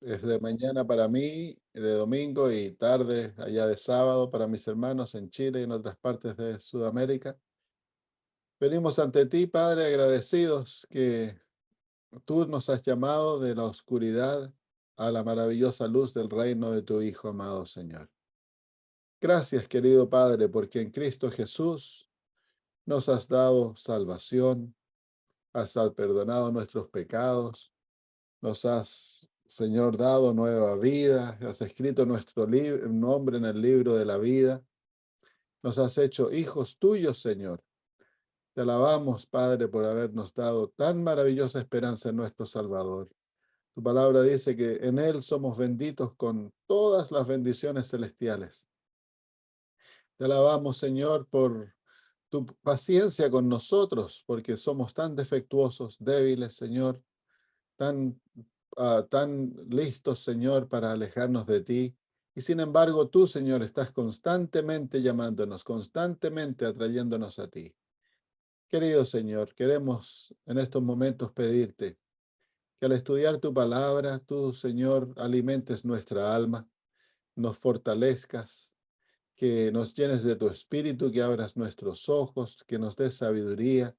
Es de mañana para mí, de domingo y tarde allá de sábado para mis hermanos en Chile y en otras partes de Sudamérica. Venimos ante ti, Padre, agradecidos que tú nos has llamado de la oscuridad a la maravillosa luz del reino de tu Hijo amado Señor. Gracias, querido Padre, porque en Cristo Jesús nos has dado salvación, has perdonado nuestros pecados, nos has, Señor, dado nueva vida, has escrito nuestro nombre en el libro de la vida, nos has hecho hijos tuyos, Señor. Te alabamos, Padre, por habernos dado tan maravillosa esperanza en nuestro Salvador. Tu palabra dice que en Él somos benditos con todas las bendiciones celestiales. Te alabamos, Señor, por tu paciencia con nosotros, porque somos tan defectuosos, débiles, Señor, tan tan listos, Señor, para alejarnos de ti. Y sin embargo, tú, Señor, estás constantemente llamándonos, constantemente atrayéndonos a ti. Querido Señor, queremos en estos momentos pedirte que al estudiar tu palabra, tú, Señor, alimentes nuestra alma, nos fortalezcas, que nos llenes de tu espíritu, que abras nuestros ojos, que nos des sabiduría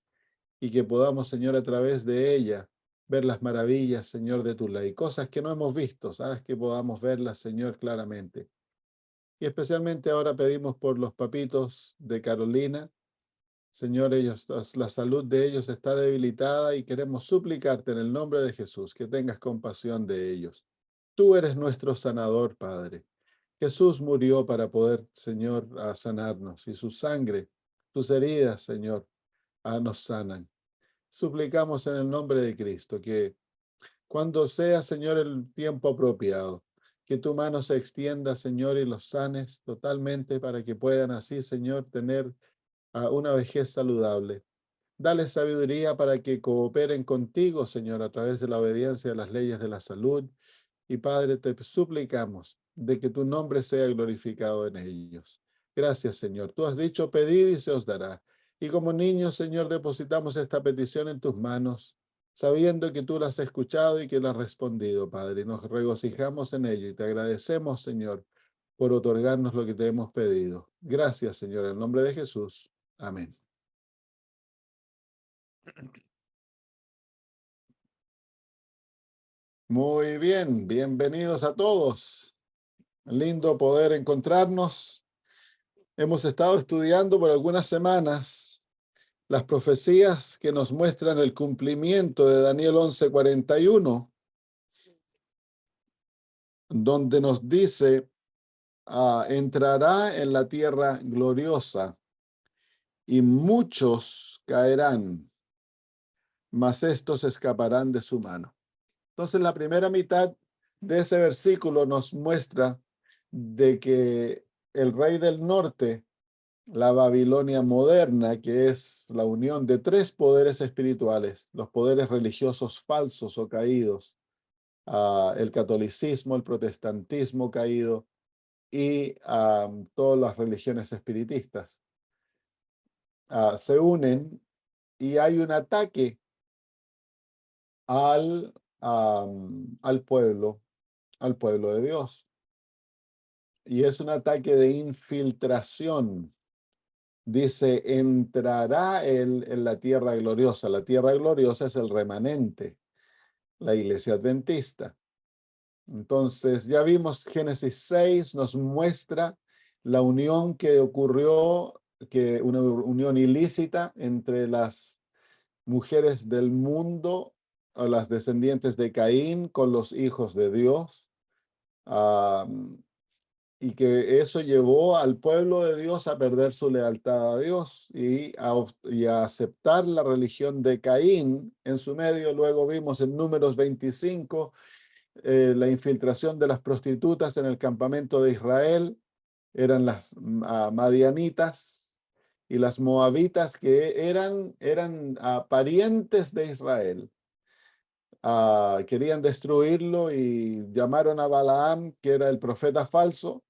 y que podamos, Señor, a través de ella ver las maravillas, Señor, de tu ley, cosas que no hemos visto, sabes que podamos verlas, Señor, claramente. Y especialmente ahora pedimos por los papitos de Carolina, Señor, ellos, la salud de ellos está debilitada y queremos suplicarte en el nombre de Jesús que tengas compasión de ellos. Tú eres nuestro sanador, Padre. Jesús murió para poder, Señor, sanarnos y su sangre, tus heridas, Señor, nos sanan. Suplicamos en el nombre de Cristo que cuando sea, Señor, el tiempo apropiado, que tu mano se extienda, Señor, y los sanes totalmente para que puedan así, Señor, tener una vejez saludable. Dale sabiduría para que cooperen contigo, Señor, a través de la obediencia a las leyes de la salud. Y Padre, te suplicamos de que tu nombre sea glorificado en ellos. Gracias, Señor. Tú has dicho, pedid y se os dará. Y como niños, Señor, depositamos esta petición en tus manos, sabiendo que tú la has escuchado y que la has respondido, Padre. Y nos regocijamos en ello y te agradecemos, Señor, por otorgarnos lo que te hemos pedido. Gracias, Señor, en el nombre de Jesús. Amén. Muy bien, bienvenidos a todos. Lindo poder encontrarnos. Hemos estado estudiando por algunas semanas las profecías que nos muestran el cumplimiento de Daniel 11:41, donde nos dice, entrará en la tierra gloriosa y muchos caerán, mas estos escaparán de su mano. Entonces, la primera mitad de ese versículo nos muestra de que el rey del norte, la Babilonia moderna, que es la unión de tres poderes espirituales, los poderes religiosos falsos o caídos, el catolicismo, el protestantismo caído y todas las religiones espiritistas, se unen y hay un ataque al, al pueblo, al pueblo de Dios. Y es un ataque de infiltración. Dice, entrará él en la tierra gloriosa. La tierra gloriosa es el remanente, la iglesia adventista. Entonces, ya vimos Génesis 6, nos muestra la unión que ocurrió, que una unión ilícita entre las mujeres del mundo, o las descendientes de Caín, con los hijos de Dios. Ah, y que eso llevó al pueblo de Dios a perder su lealtad a Dios y a aceptar la religión de Caín en su medio. Luego vimos en Números 25 la infiltración de las prostitutas en el campamento de Israel. Eran las madianitas y las moabitas que eran parientes de Israel. Querían destruirlo y llamaron a Balaam, que era el profeta falso,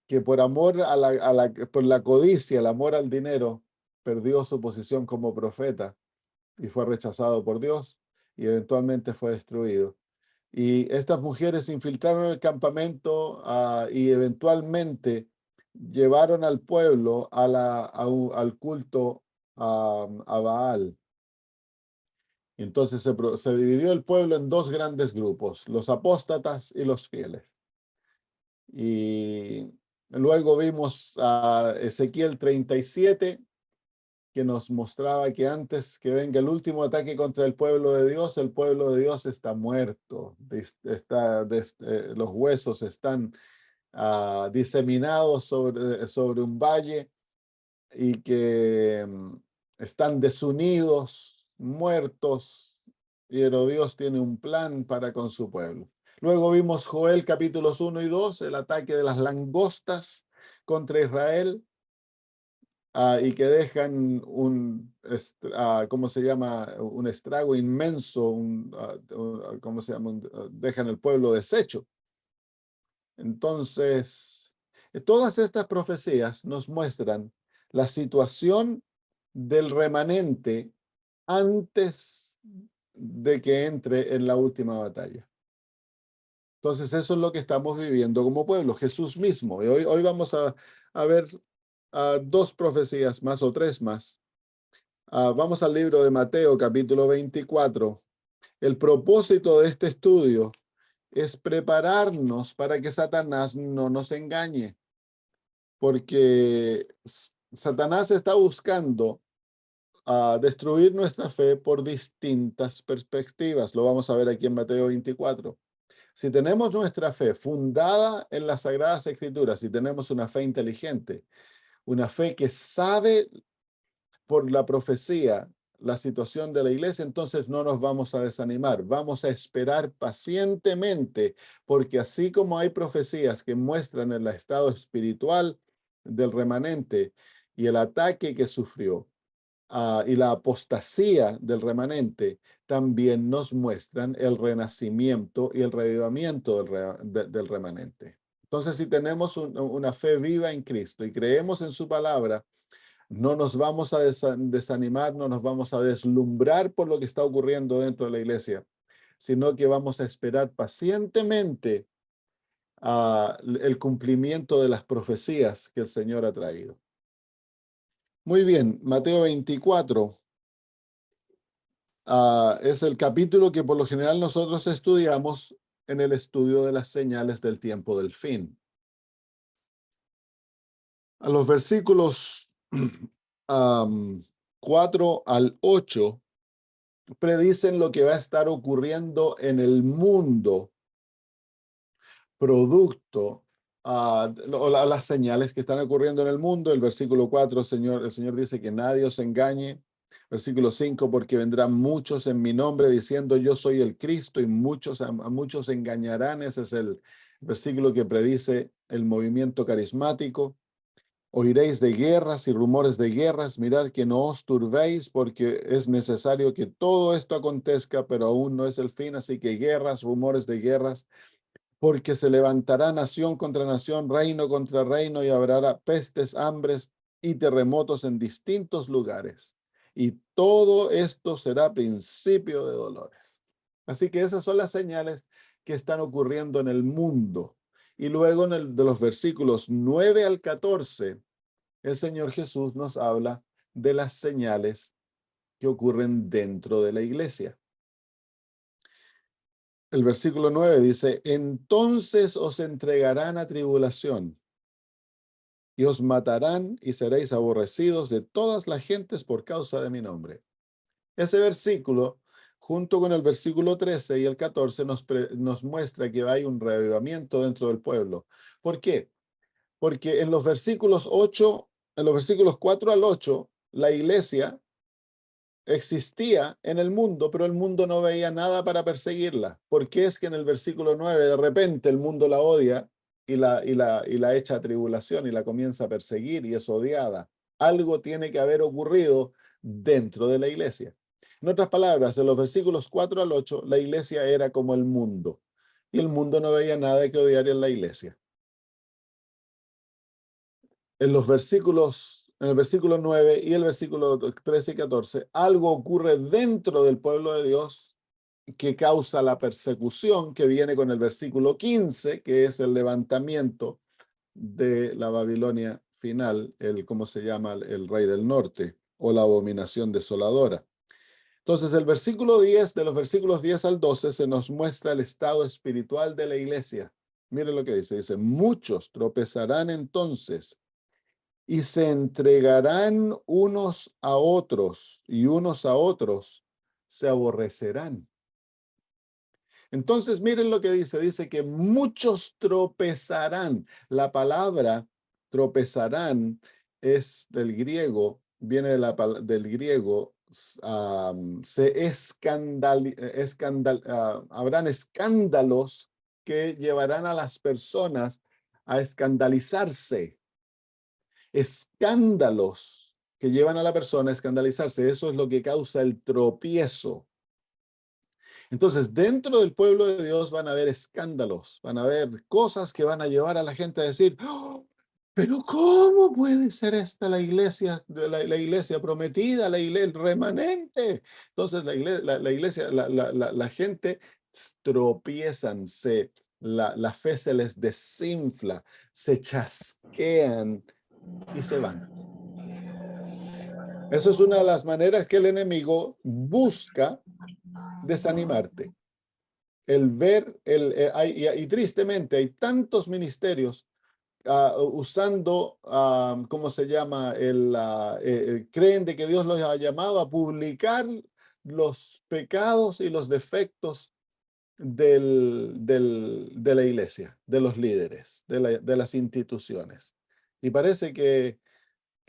que por amor por la codicia, el amor al dinero, perdió su posición como profeta y fue rechazado por Dios y eventualmente fue destruido. Y estas mujeres se infiltraron en el campamento y eventualmente llevaron al pueblo al culto a Baal. Entonces se dividió el pueblo en dos grandes grupos, los apóstatas y los fieles. Y luego vimos a Ezequiel 37, que nos mostraba que antes que venga el último ataque contra el pueblo de Dios está muerto, los huesos están diseminados sobre un valle y que están desunidos, muertos, pero Dios tiene un plan para con su pueblo. Luego vimos Joel capítulos 1 y 2, el ataque de las langostas contra Israel, y que dejan ¿cómo se llama? Un estrago inmenso, ¿cómo se llama? Dejan el pueblo deshecho. Entonces, todas estas profecías nos muestran la situación del remanente antes de que entre en la última batalla. Entonces, eso es lo que estamos viviendo como pueblo, Jesús mismo. Y hoy vamos a ver dos profecías más o tres más. Vamos al libro de Mateo, capítulo 24. El propósito de este estudio es prepararnos para que Satanás no nos engañe, porque Satanás está buscando destruir nuestra fe por distintas perspectivas. Lo vamos a ver aquí en Mateo 24. Si tenemos nuestra fe fundada en las Sagradas Escrituras, si tenemos una fe inteligente, una fe que sabe por la profecía la situación de la iglesia, entonces no nos vamos a desanimar, vamos a esperar pacientemente, porque así como hay profecías que muestran el estado espiritual del remanente y el ataque que sufrió, y la apostasía del remanente, también nos muestran el renacimiento y el revivamiento del remanente. Entonces, si tenemos una fe viva en Cristo y creemos en su palabra, no nos vamos a desanimar, no nos vamos a deslumbrar por lo que está ocurriendo dentro de la iglesia, sino que vamos a esperar pacientemente el cumplimiento de las profecías que el Señor ha traído. Muy bien, Mateo 24 es el capítulo que por lo general nosotros estudiamos en el estudio de las señales del tiempo del fin. A los versículos 4 al 8 predicen lo que va a estar ocurriendo en el mundo, producto las señales que están ocurriendo en el mundo. El versículo 4, el Señor dice que nadie os engañe. Versículo 5, porque vendrán muchos en mi nombre diciendo yo soy el Cristo y a muchos engañarán. Ese es el versículo que predice el movimiento carismático. Oiréis de guerras y rumores de guerras, mirad que no os turbéis, porque es necesario que todo esto acontezca, pero aún no es el fin, así que guerras, rumores de guerras, porque se levantará nación contra nación, reino contra reino, y habrá pestes, hambres y terremotos en distintos lugares. Y todo esto será principio de dolores. Así que esas son las señales que están ocurriendo en el mundo. Y luego de los versículos 9 al 14, el Señor Jesús nos habla de las señales que ocurren dentro de la iglesia. El versículo 9 dice, entonces os entregarán a tribulación y os matarán y seréis aborrecidos de todas las gentes por causa de mi nombre. Ese versículo, junto con el versículo 13 y el 14, nos muestra que hay un reavivamiento dentro del pueblo. ¿Por qué? Porque en los versículos 4 al 8, la iglesia existía en el mundo, pero el mundo no veía nada para perseguirla. ¿Por qué es que en el versículo 9 de repente el mundo la odia y la echa a tribulación y la comienza a perseguir y es odiada? Algo tiene que haber ocurrido dentro de la iglesia. En otras palabras, en los versículos 4 al 8, la iglesia era como el mundo y el mundo no veía nada que odiar en la iglesia. En el versículo 9 y el versículo 13 y 14, algo ocurre dentro del pueblo de Dios que causa la persecución, que viene con el versículo 15, que es el levantamiento de la Babilonia final, ¿cómo se llama? El rey del norte, o la abominación desoladora. Entonces, el versículo 10, de los versículos 10 al 12, se nos muestra el estado espiritual de la iglesia. Miren lo que dice, muchos tropezarán entonces y se entregarán unos a otros, y unos a otros se aborrecerán. Entonces, miren lo que dice que muchos tropezarán. La palabra tropezarán es del griego, viene del griego, habrán escándalos que llevarán a las personas a escandalizarse. Escándalos que llevan a la persona a escandalizarse. Eso es lo que causa el tropiezo. Entonces, dentro del pueblo de Dios van a haber escándalos, van a haber cosas que van a llevar a la gente a decir, "Oh, pero ¿cómo puede ser esta la iglesia, la iglesia prometida, el remanente?" Entonces, la iglesia, la gente tropiezan, la fe se les desinfla, se chasquean y se van. Eso es una de las maneras que el enemigo busca desanimarte. El ver, y tristemente hay tantos ministerios usando, ¿cómo se llama? Creen de que Dios los ha llamado a publicar los pecados y los defectos de la iglesia, de los líderes, de las instituciones. Y parece que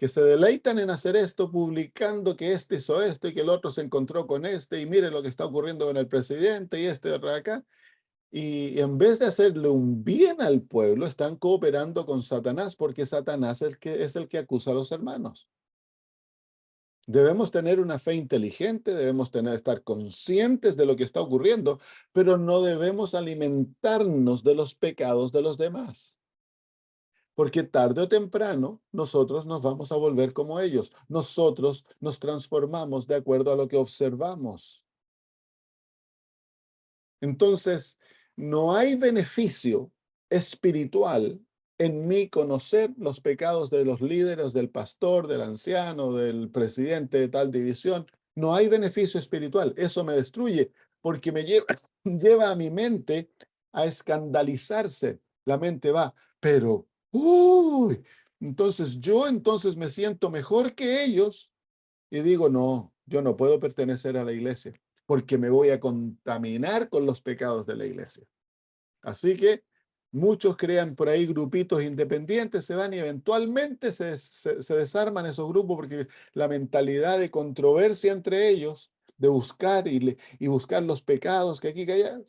se deleitan en hacer esto, publicando que este hizo esto y que el otro se encontró con este, y mire lo que está ocurriendo con el presidente y este otro de acá. Y en vez de hacerle un bien al pueblo, están cooperando con Satanás, porque Satanás es el que acusa a los hermanos. Debemos tener una fe inteligente, debemos estar conscientes de lo que está ocurriendo, pero no debemos alimentarnos de los pecados de los demás. Porque tarde o temprano nosotros nos vamos a volver como ellos. Nosotros nos transformamos de acuerdo a lo que observamos. Entonces, no hay beneficio espiritual en mí conocer los pecados de los líderes, del pastor, del anciano, del presidente de tal división. No hay beneficio espiritual. Eso me destruye porque me lleva a mi mente a escandalizarse. La mente va, pero, uy, entonces me siento mejor que ellos y digo, no, yo no puedo pertenecer a la iglesia porque me voy a contaminar con los pecados de la iglesia. Así que muchos crean por ahí grupitos independientes, se van y eventualmente se desarman esos grupos porque la mentalidad de controversia entre ellos, de buscar y buscar los pecados que aquí y que allá,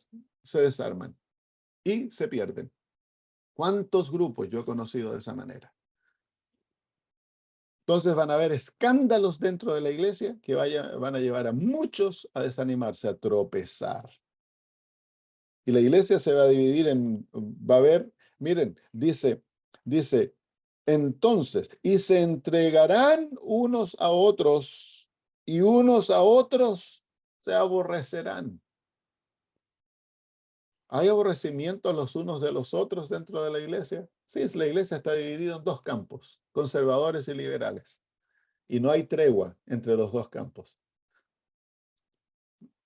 se desarman y se pierden. ¿Cuántos grupos yo he conocido de esa manera? Entonces van a haber escándalos dentro de la iglesia que van a llevar a muchos a desanimarse, a tropezar. Y la iglesia se va a dividir va a haber, miren, dice, entonces, y se entregarán unos a otros, y unos a otros se aborrecerán. ¿Hay aborrecimiento los unos de los otros dentro de la iglesia? Sí, la iglesia está dividida en dos campos, conservadores y liberales. Y no hay tregua entre los dos campos.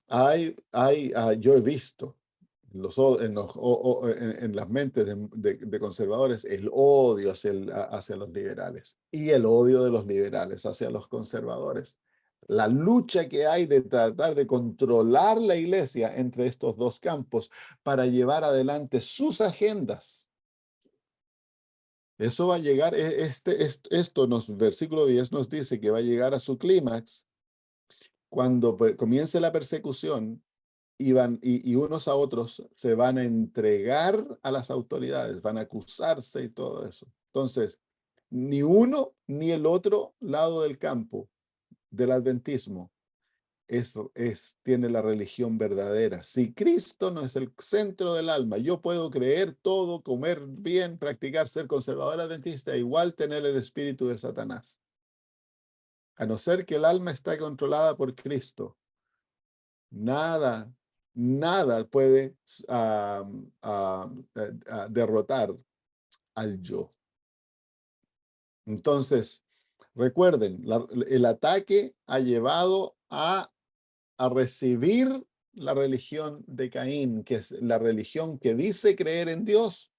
Yo he visto en las mentes de conservadores el odio hacia los liberales y el odio de los liberales hacia los conservadores. La lucha que hay de tratar de controlar la iglesia entre estos dos campos para llevar adelante sus agendas. Eso va a llegar, versículo 10 nos dice que va a llegar a su clímax cuando comience la persecución y unos a otros se van a entregar a las autoridades, van a acusarse y todo eso. Entonces, ni uno ni el otro lado del campo del adventismo tiene la religión verdadera. Si Cristo no es el centro del alma, yo puedo creer todo, comer bien, practicar, ser conservador adventista, e igual tener el espíritu de Satanás. A no ser que el alma está controlada por Cristo, nada Nada puede derrotar al yo. Entonces, recuerden, el ataque ha llevado a recibir la religión de Caín, que es la religión que dice creer en Dios,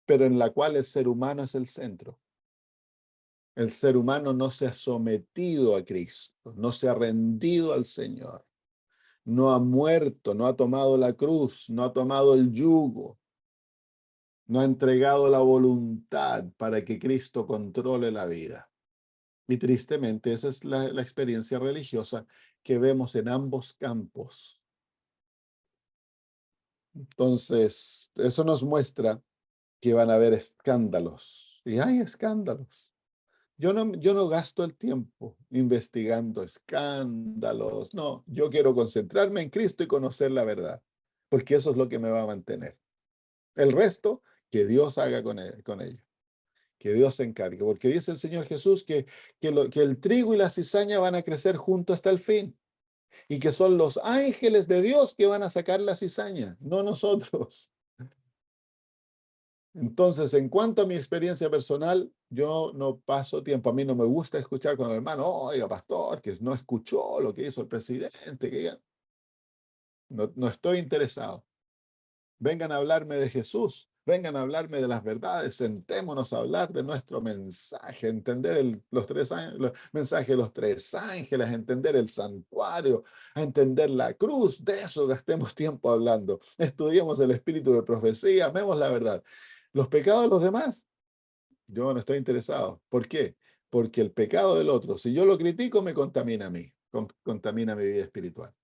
pero en la cual el ser humano es el centro. El ser humano no se ha sometido a Cristo, no se ha rendido al Señor, no ha muerto, no ha tomado la cruz, no ha tomado el yugo, no ha entregado la voluntad para que Cristo controle la vida. Y tristemente esa es la experiencia religiosa que vemos en ambos campos. Entonces, eso nos muestra que van a haber escándalos. Y hay escándalos. Yo no gasto el tiempo investigando escándalos. No, yo quiero concentrarme en Cristo y conocer la verdad, porque eso es lo que me va a mantener. El resto, que Dios haga con ello, que Dios se encargue, porque dice el Señor Jesús que el trigo y la cizaña van a crecer juntos hasta el fin, y que son los ángeles de Dios que van a sacar la cizaña, no nosotros. Entonces, en cuanto a mi experiencia personal, yo no paso tiempo. A mí no me gusta escuchar cuando el hermano, oiga, pastor, que no escuchó lo que hizo el presidente, no estoy interesado. Vengan a hablarme de Jesús, vengan a hablarme de las verdades, sentémonos a hablar de nuestro mensaje, entender los mensajes de los tres ángeles, entender el santuario, a entender la cruz. De eso gastemos tiempo hablando. Estudiemos el espíritu de profecía, amemos la verdad. Los pecados de los demás, yo no estoy interesado. ¿Por qué? Porque el pecado del otro, si yo lo critico, me contamina a mí, contamina mi vida espiritual.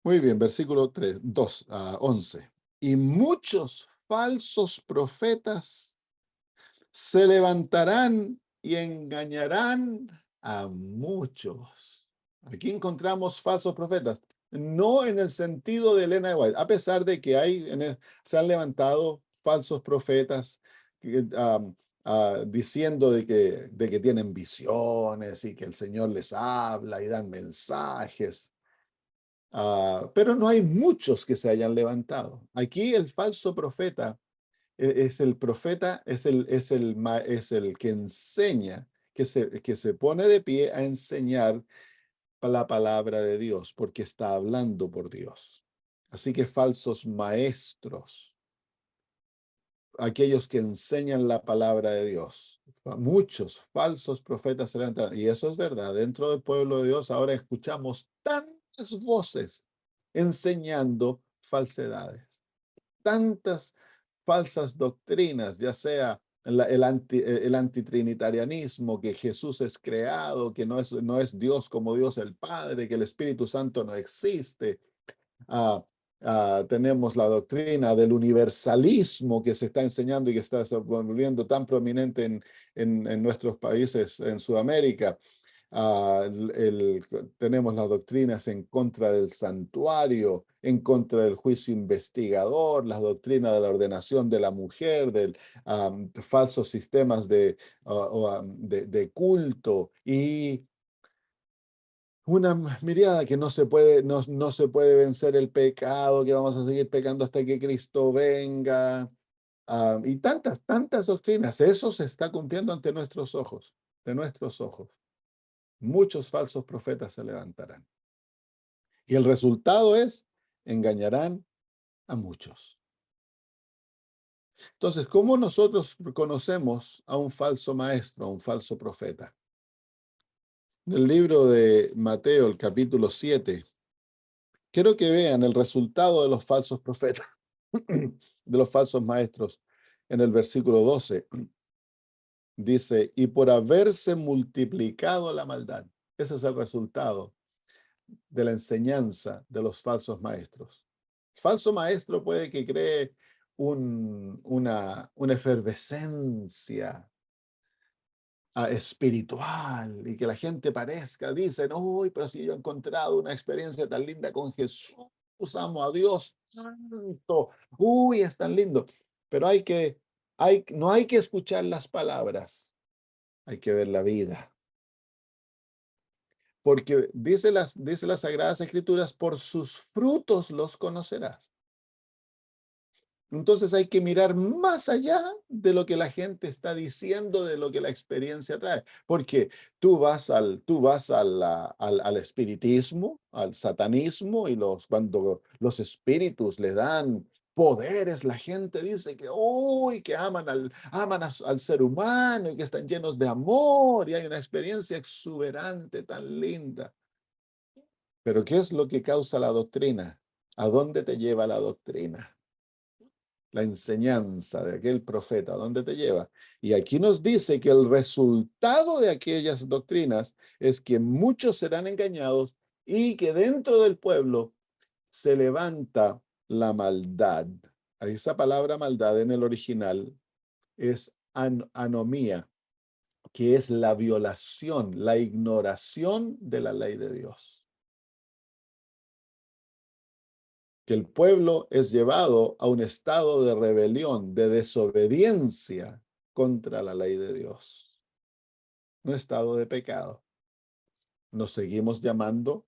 Muy bien, versículo 2 a 11. Y muchos falsos profetas se levantarán y engañarán a muchos. Aquí encontramos falsos profetas, no en el sentido de Elena de White, a pesar de que se han levantado falsos profetas diciendo de que tienen visiones y que el Señor les habla y dan mensajes. Pero no hay muchos que se hayan levantado. Aquí el falso profeta es el profeta, es el que enseña, que se pone de pie a enseñar la palabra de Dios, porque está hablando por Dios. Así que falsos maestros, aquellos que enseñan la palabra de Dios. Muchos falsos profetas se levantan. Y eso es verdad. Dentro del pueblo de Dios ahora escuchamos tantas voces enseñando falsedades, tantas falsas doctrinas, ya sea el antitrinitarianismo, que Jesús es creado, que no es Dios como Dios el Padre, que el Espíritu Santo no existe. Ah, tenemos la doctrina del universalismo que se está enseñando y que está volviendo tan prominente en nuestros países en Sudamérica. Tenemos las doctrinas en contra del santuario, en contra del juicio investigador, las doctrinas de la ordenación de la mujer, de falsos sistemas de culto y una mirada que no se puede vencer el pecado, que vamos a seguir pecando hasta que Cristo venga, y tantas, tantas doctrinas. Eso se está cumpliendo ante nuestros ojos, de nuestros ojos. Muchos falsos profetas se levantarán. Y el resultado es, engañarán a muchos. Entonces, ¿cómo nosotros conocemos a un falso maestro, a un falso profeta? En el libro de Mateo, el capítulo 7, quiero que vean el resultado de los falsos profetas, de los falsos maestros. En el versículo 12 dice, y por haberse multiplicado la maldad. Ese es el resultado de la enseñanza de los falsos maestros. El falso maestro puede que cree una efervescencia espiritual y que la gente dicen, uy, pero si yo he encontrado una experiencia tan linda con Jesús, amo a Dios tanto, uy, es tan lindo. Pero no hay que escuchar las palabras, hay que ver la vida. Porque dice las Sagradas Escrituras, por sus frutos los conocerás. Entonces hay que mirar más allá de lo que la gente está diciendo, de lo que la experiencia trae. Porque tú vas al espiritismo, al satanismo, y cuando los espíritus le dan poderes, la gente dice que, uy, que aman al ser humano y que están llenos de amor y hay una experiencia exuberante tan linda. Pero ¿qué es lo que causa la doctrina? ¿A dónde te lleva la doctrina? La enseñanza de aquel profeta, ¿a dónde te lleva? Y aquí nos dice que el resultado de aquellas doctrinas es que muchos serán engañados y que dentro del pueblo se levanta la maldad. Esa palabra maldad en el original es anomía, que es la violación, la ignoración de la ley de Dios. Que el pueblo es llevado a un estado de rebelión, de desobediencia contra la ley de Dios, un estado de pecado. Nos seguimos llamando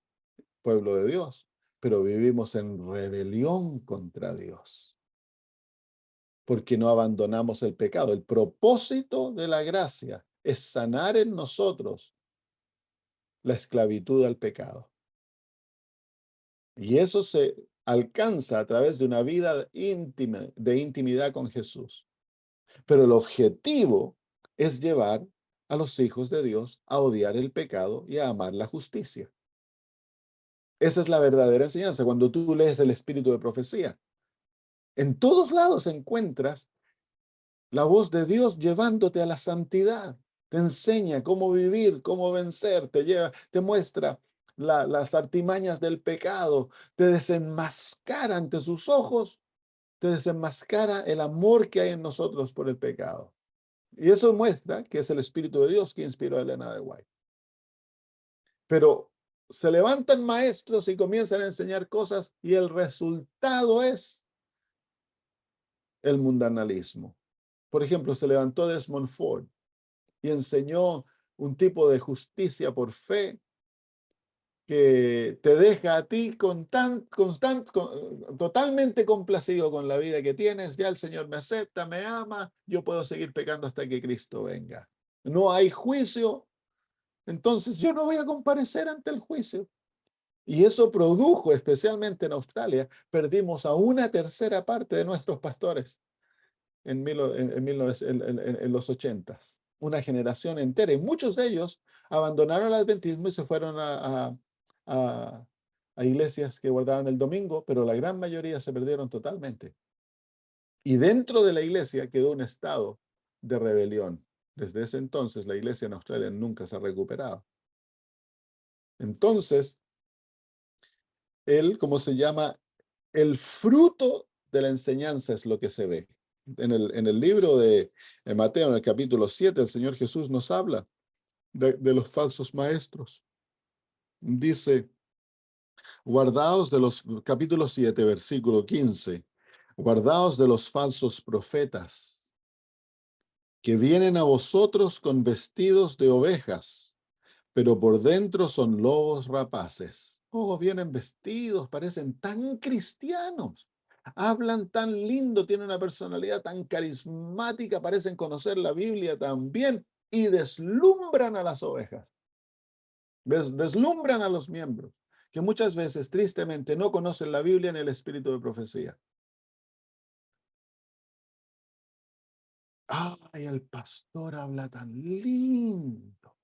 pueblo de Dios, pero vivimos en rebelión contra Dios, porque no abandonamos el pecado. El propósito de la gracia es sanar en nosotros la esclavitud al pecado. Y eso se alcanza a través de una vida íntima, de intimidad con Jesús. Pero el objetivo es llevar a los hijos de Dios a odiar el pecado y a amar la justicia. Esa es la verdadera enseñanza. Cuando tú lees el espíritu de profecía, en todos lados encuentras la voz de Dios llevándote a la santidad. Te enseña cómo vivir, cómo vencer, te muestra las artimañas del pecado, te desenmascara ante sus ojos, te desenmascara el amor que hay en nosotros por el pecado. Y eso muestra que es el Espíritu de Dios que inspiró a Elena de White. Pero se levantan maestros y comienzan a enseñar cosas y el resultado es el mundanalismo. Por ejemplo, se levantó Desmond Ford y enseñó un tipo de justicia por fe que te deja a ti totalmente complacido con la vida que tienes. Ya el Señor me acepta, me ama, yo puedo seguir pecando hasta que Cristo venga. No hay juicio, entonces yo no voy a comparecer ante el juicio. Y eso produjo, especialmente en Australia, perdimos a una tercera parte de nuestros pastores en los 80s. Una generación entera. Y muchos de ellos abandonaron el adventismo y se fueron a, a iglesias que guardaban el domingo, pero la gran mayoría se perdieron totalmente. Y dentro de la iglesia quedó un estado de rebelión. Desde ese entonces, la iglesia en Australia nunca se ha recuperado. Entonces, ¿cómo se llama? El fruto de la enseñanza es lo que se ve. En el libro de Mateo, en el capítulo 7, el Señor Jesús nos habla de los falsos maestros. Dice, guardaos de los, capítulo 7, versículo 15, guardaos de los falsos profetas, que vienen a vosotros con vestidos de ovejas, pero por dentro son lobos rapaces. Oh, vienen vestidos, parecen tan cristianos, hablan tan lindo, tienen una personalidad tan carismática, parecen conocer la Biblia tan bien y deslumbran a las ovejas, deslumbran a los miembros, que muchas veces tristemente no conocen la Biblia ni el espíritu de profecía. Ay, el pastor habla tan lindo.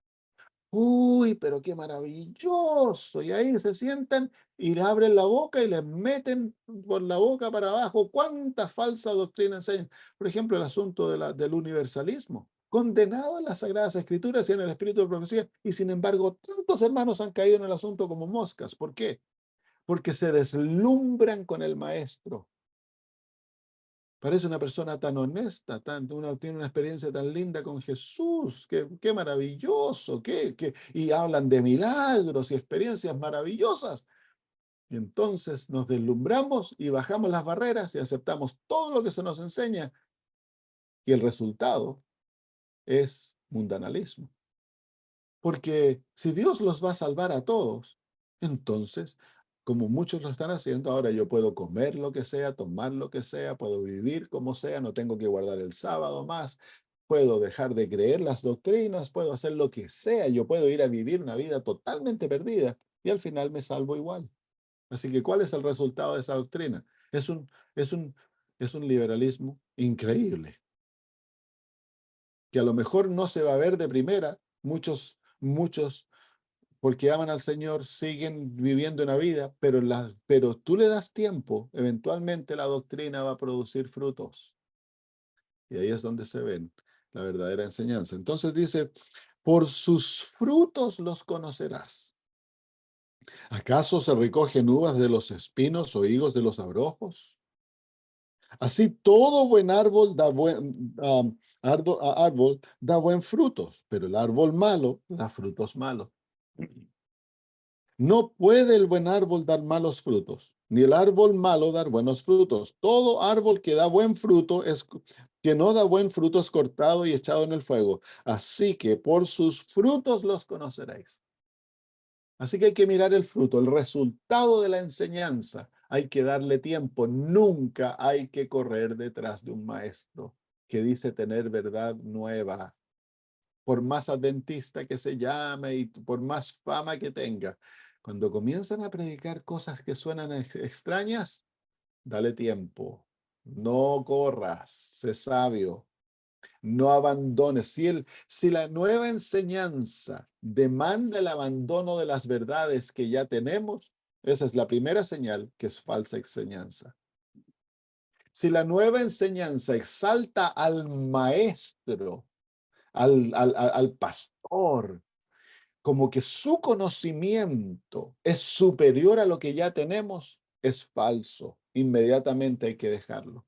Uy, pero qué maravilloso. Y ahí se sientan y le abren la boca y les meten por la boca para abajo cuánta falsa doctrina enseñan. Por ejemplo, el asunto del universalismo, condenado en las Sagradas Escrituras y en el Espíritu de Profecía. Y sin embargo, tantos hermanos han caído en el asunto como moscas. ¿Por qué? Porque se deslumbran con el maestro. Parece una persona tan honesta, tiene una experiencia tan linda con Jesús, qué maravilloso, y hablan de milagros y experiencias maravillosas. Y entonces nos deslumbramos y bajamos las barreras y aceptamos todo lo que se nos enseña. Y el resultado es mundanalismo. Porque si Dios los va a salvar a todos, entonces, como muchos lo están haciendo, ahora yo puedo comer lo que sea, tomar lo que sea, puedo vivir como sea, no tengo que guardar el sábado más, puedo dejar de creer las doctrinas, puedo hacer lo que sea, yo puedo ir a vivir una vida totalmente perdida y al final me salvo igual. Así que, ¿cuál es el resultado de esa doctrina? Es un, es un, es un liberalismo increíble, que a lo mejor no se va a ver de primera. Muchos porque aman al Señor, siguen viviendo una vida, pero tú le das tiempo, eventualmente la doctrina va a producir frutos. Y ahí es donde se ven la verdadera enseñanza. Entonces dice, por sus frutos los conocerás. ¿Acaso se recogen uvas de los espinos o higos de los abrojos? Así todo buen árbol da árbol da buen frutos, pero el árbol malo da frutos malos. No puede el buen árbol dar malos frutos, ni el árbol malo dar buenos frutos. Todo árbol que da buen fruto que no da buen fruto es cortado y echado en el fuego. Así que por sus frutos los conoceréis. Así que hay que mirar el fruto, el resultado de la enseñanza. Hay que darle tiempo. Nunca hay que correr detrás de un maestro que dice tener verdad nueva, por más adventista que se llame y por más fama que tenga. Cuando comienzan a predicar cosas que suenan extrañas, dale tiempo. No corras, sé sabio, no abandones. Si la nueva enseñanza demanda el abandono de las verdades que ya tenemos, esa es la primera señal que es falsa enseñanza. Si la nueva enseñanza exalta al maestro, al pastor, como que su conocimiento es superior a lo que ya tenemos, es falso. Inmediatamente hay que dejarlo.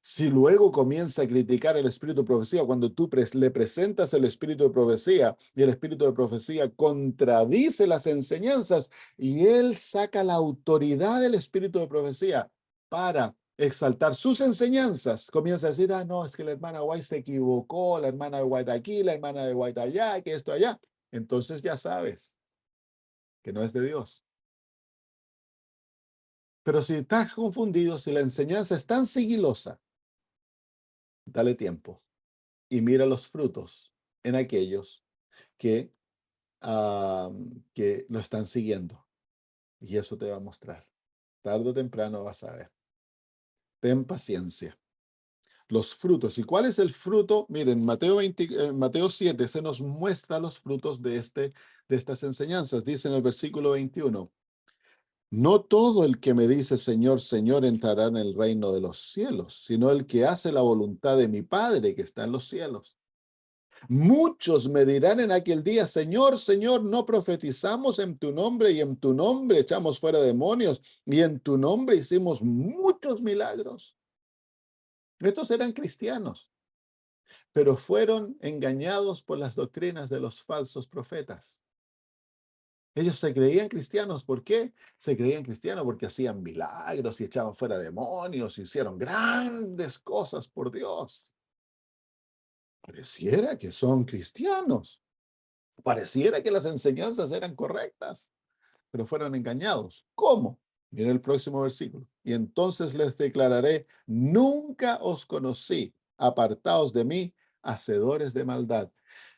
Si luego comienza a criticar el espíritu de profecía, cuando tú le presentas el espíritu de profecía y el espíritu de profecía contradice las enseñanzas y él saca la autoridad del espíritu de profecía para exaltar sus enseñanzas, comienza a decir, no, es que la hermana White se equivocó, la hermana de White aquí, la hermana de White allá, que esto allá. Entonces ya sabes que no es de Dios. Pero si estás confundido, si la enseñanza es tan sigilosa, dale tiempo y mira los frutos en aquellos que, que lo están siguiendo. Y eso te va a mostrar. Tarde o temprano vas a ver. Ten paciencia. Los frutos. ¿Y cuál es el fruto? Miren, Mateo 7 se nos muestra los frutos de estas enseñanzas. Dice en el versículo 21. No todo el que me dice Señor, Señor entrará en el reino de los cielos, sino el que hace la voluntad de mi Padre que está en los cielos. Muchos me dirán en aquel día, Señor, Señor, no profetizamos en tu nombre y en tu nombre echamos fuera demonios y en tu nombre hicimos muchos milagros. Estos eran cristianos, pero fueron engañados por las doctrinas de los falsos profetas. Ellos se creían cristianos. ¿Por qué? Se creían cristianos porque hacían milagros y echaban fuera demonios, hicieron grandes cosas por Dios. Pareciera que son cristianos. Pareciera que las enseñanzas eran correctas, pero fueron engañados. ¿Cómo? Mira el próximo versículo. Y entonces les declararé, nunca os conocí, apartaos de mí, hacedores de maldad.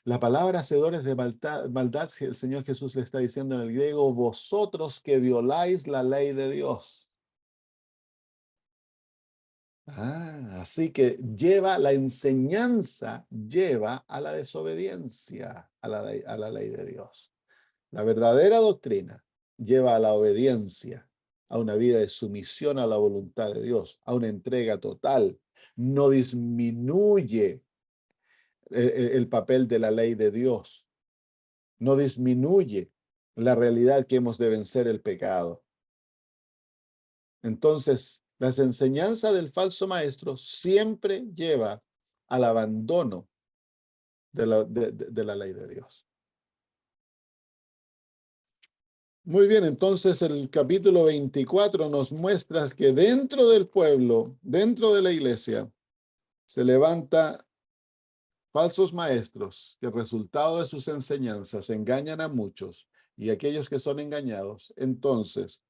La palabra hacedores de maldad, el Señor Jesús le está diciendo en el griego, vosotros que violáis la ley de Dios. Así que la enseñanza lleva a la desobediencia a la ley de Dios. La verdadera doctrina lleva a la obediencia, a una vida de sumisión a la voluntad de Dios, a una entrega total. No disminuye el papel de la ley de Dios. No disminuye la realidad que hemos de vencer el pecado. Entonces, las enseñanzas del falso maestro siempre lleva al abandono de la ley de Dios. Muy bien, entonces el capítulo 24 nos muestra que dentro del pueblo, dentro de la iglesia, se levanta falsos maestros que el resultado de sus enseñanzas engañan a muchos y aquellos que son engañados, entonces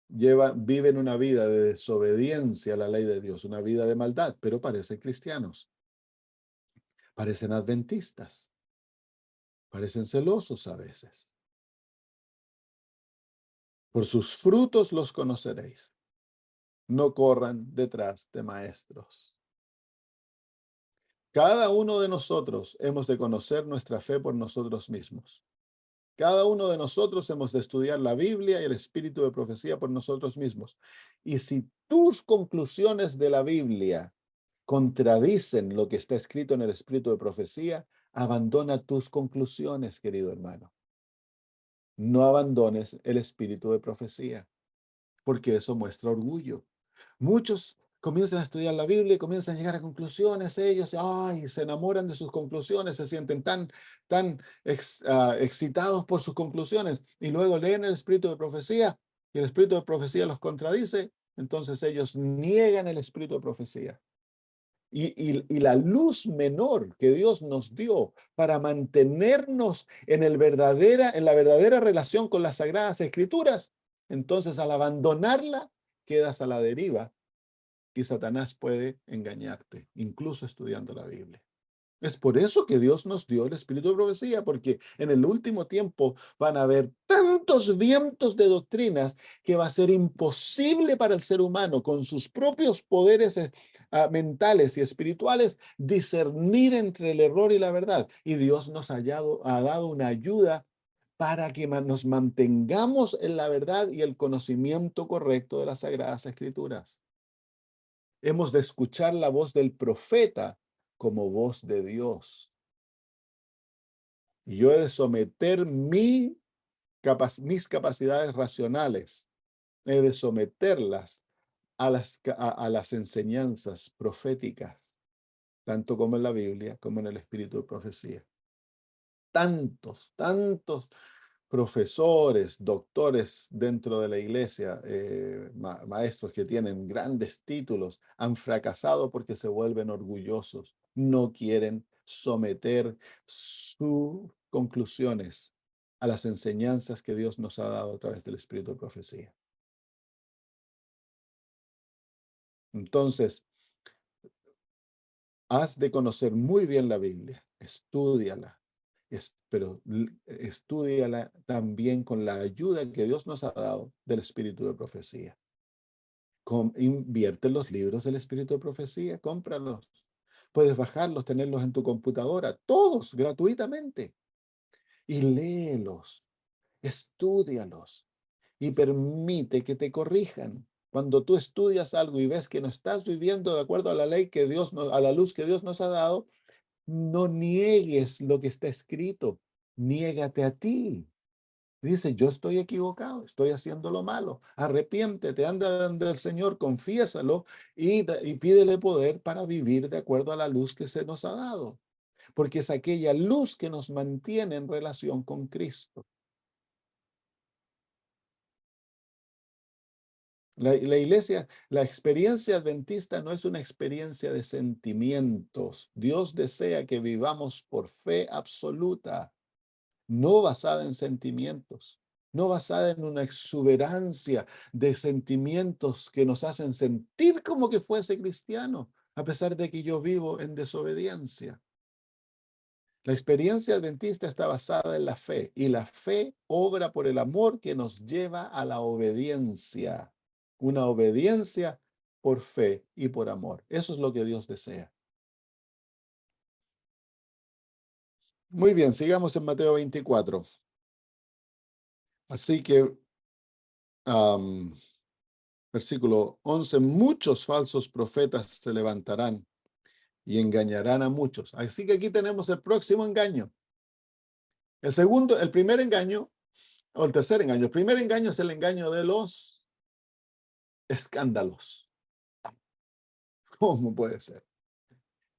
viven una vida de desobediencia a la ley de Dios, una vida de maldad, pero parecen cristianos, parecen adventistas, parecen celosos a veces. Por sus frutos los conoceréis. No corran detrás de maestros. Cada uno de nosotros hemos de conocer nuestra fe por nosotros mismos. Cada uno de nosotros hemos de estudiar la Biblia y el espíritu de profecía por nosotros mismos. Y si tus conclusiones de la Biblia contradicen lo que está escrito en el espíritu de profecía, abandona tus conclusiones, querido hermano. No abandones el espíritu de profecía, porque eso muestra orgullo. Muchos comienzan a estudiar la Biblia y comienzan a llegar a conclusiones, ellos, ay, se enamoran de sus conclusiones, se sienten tan excitados por sus conclusiones, y luego leen el espíritu de profecía, y el espíritu de profecía los contradice, entonces ellos niegan el espíritu de profecía. Y la luz menor que Dios nos dio para mantenernos en la verdadera relación con las Sagradas Escrituras, entonces al abandonarla, quedas a la deriva y Satanás puede engañarte, incluso estudiando la Biblia. Es por eso que Dios nos dio el espíritu de profecía, porque en el último tiempo van a haber tantos vientos de doctrinas que va a ser imposible para el ser humano, con sus propios poderes mentales y espirituales, discernir entre el error y la verdad. Y Dios nos ha dado una ayuda para que nos mantengamos en la verdad y el conocimiento correcto de las Sagradas Escrituras. Hemos de escuchar la voz del profeta como voz de Dios. Y yo he de someter mis capacidades racionales, he de someterlas a las enseñanzas proféticas, tanto como en la Biblia, como en el espíritu de profecía. Tantos profesores, doctores dentro de la iglesia, maestros que tienen grandes títulos, han fracasado porque se vuelven orgullosos, no quieren someter sus conclusiones a las enseñanzas que Dios nos ha dado a través del espíritu de profecía. Entonces, has de conocer muy bien la Biblia, estúdiala, pero estúdiala también con la ayuda que Dios nos ha dado del espíritu de profecía. Invierte en los libros del espíritu de profecía, cómpralos. Puedes bajarlos, tenerlos en tu computadora, todos gratuitamente. Y léelos, estúdialos y permite que te corrijan. Cuando tú estudias algo y ves que no estás viviendo de acuerdo a la ley que a la luz que Dios nos ha dado, no niegues lo que está escrito, niégate a ti. Dice, yo estoy equivocado, estoy haciendo lo malo, arrepiéntete, anda donde el Señor, confiésalo y pídele poder para vivir de acuerdo a la luz que se nos ha dado, porque es aquella luz que nos mantiene en relación con Cristo. La iglesia, la experiencia adventista no es una experiencia de sentimientos. Dios desea que vivamos por fe absoluta, no basada en sentimientos, no basada en una exuberancia de sentimientos que nos hacen sentir como que fuese cristiano, a pesar de que yo vivo en desobediencia. La experiencia adventista está basada en la fe, y la fe obra por el amor que nos lleva a la obediencia. Una obediencia por fe y por amor. Eso es lo que Dios desea. Muy bien, sigamos en Mateo 24. Así que, versículo 11, muchos falsos profetas se levantarán y engañarán a muchos. Así que aquí tenemos el próximo engaño. El primer engaño, o el tercer engaño. El primer engaño es el engaño de los escándalos. ¿Cómo puede ser?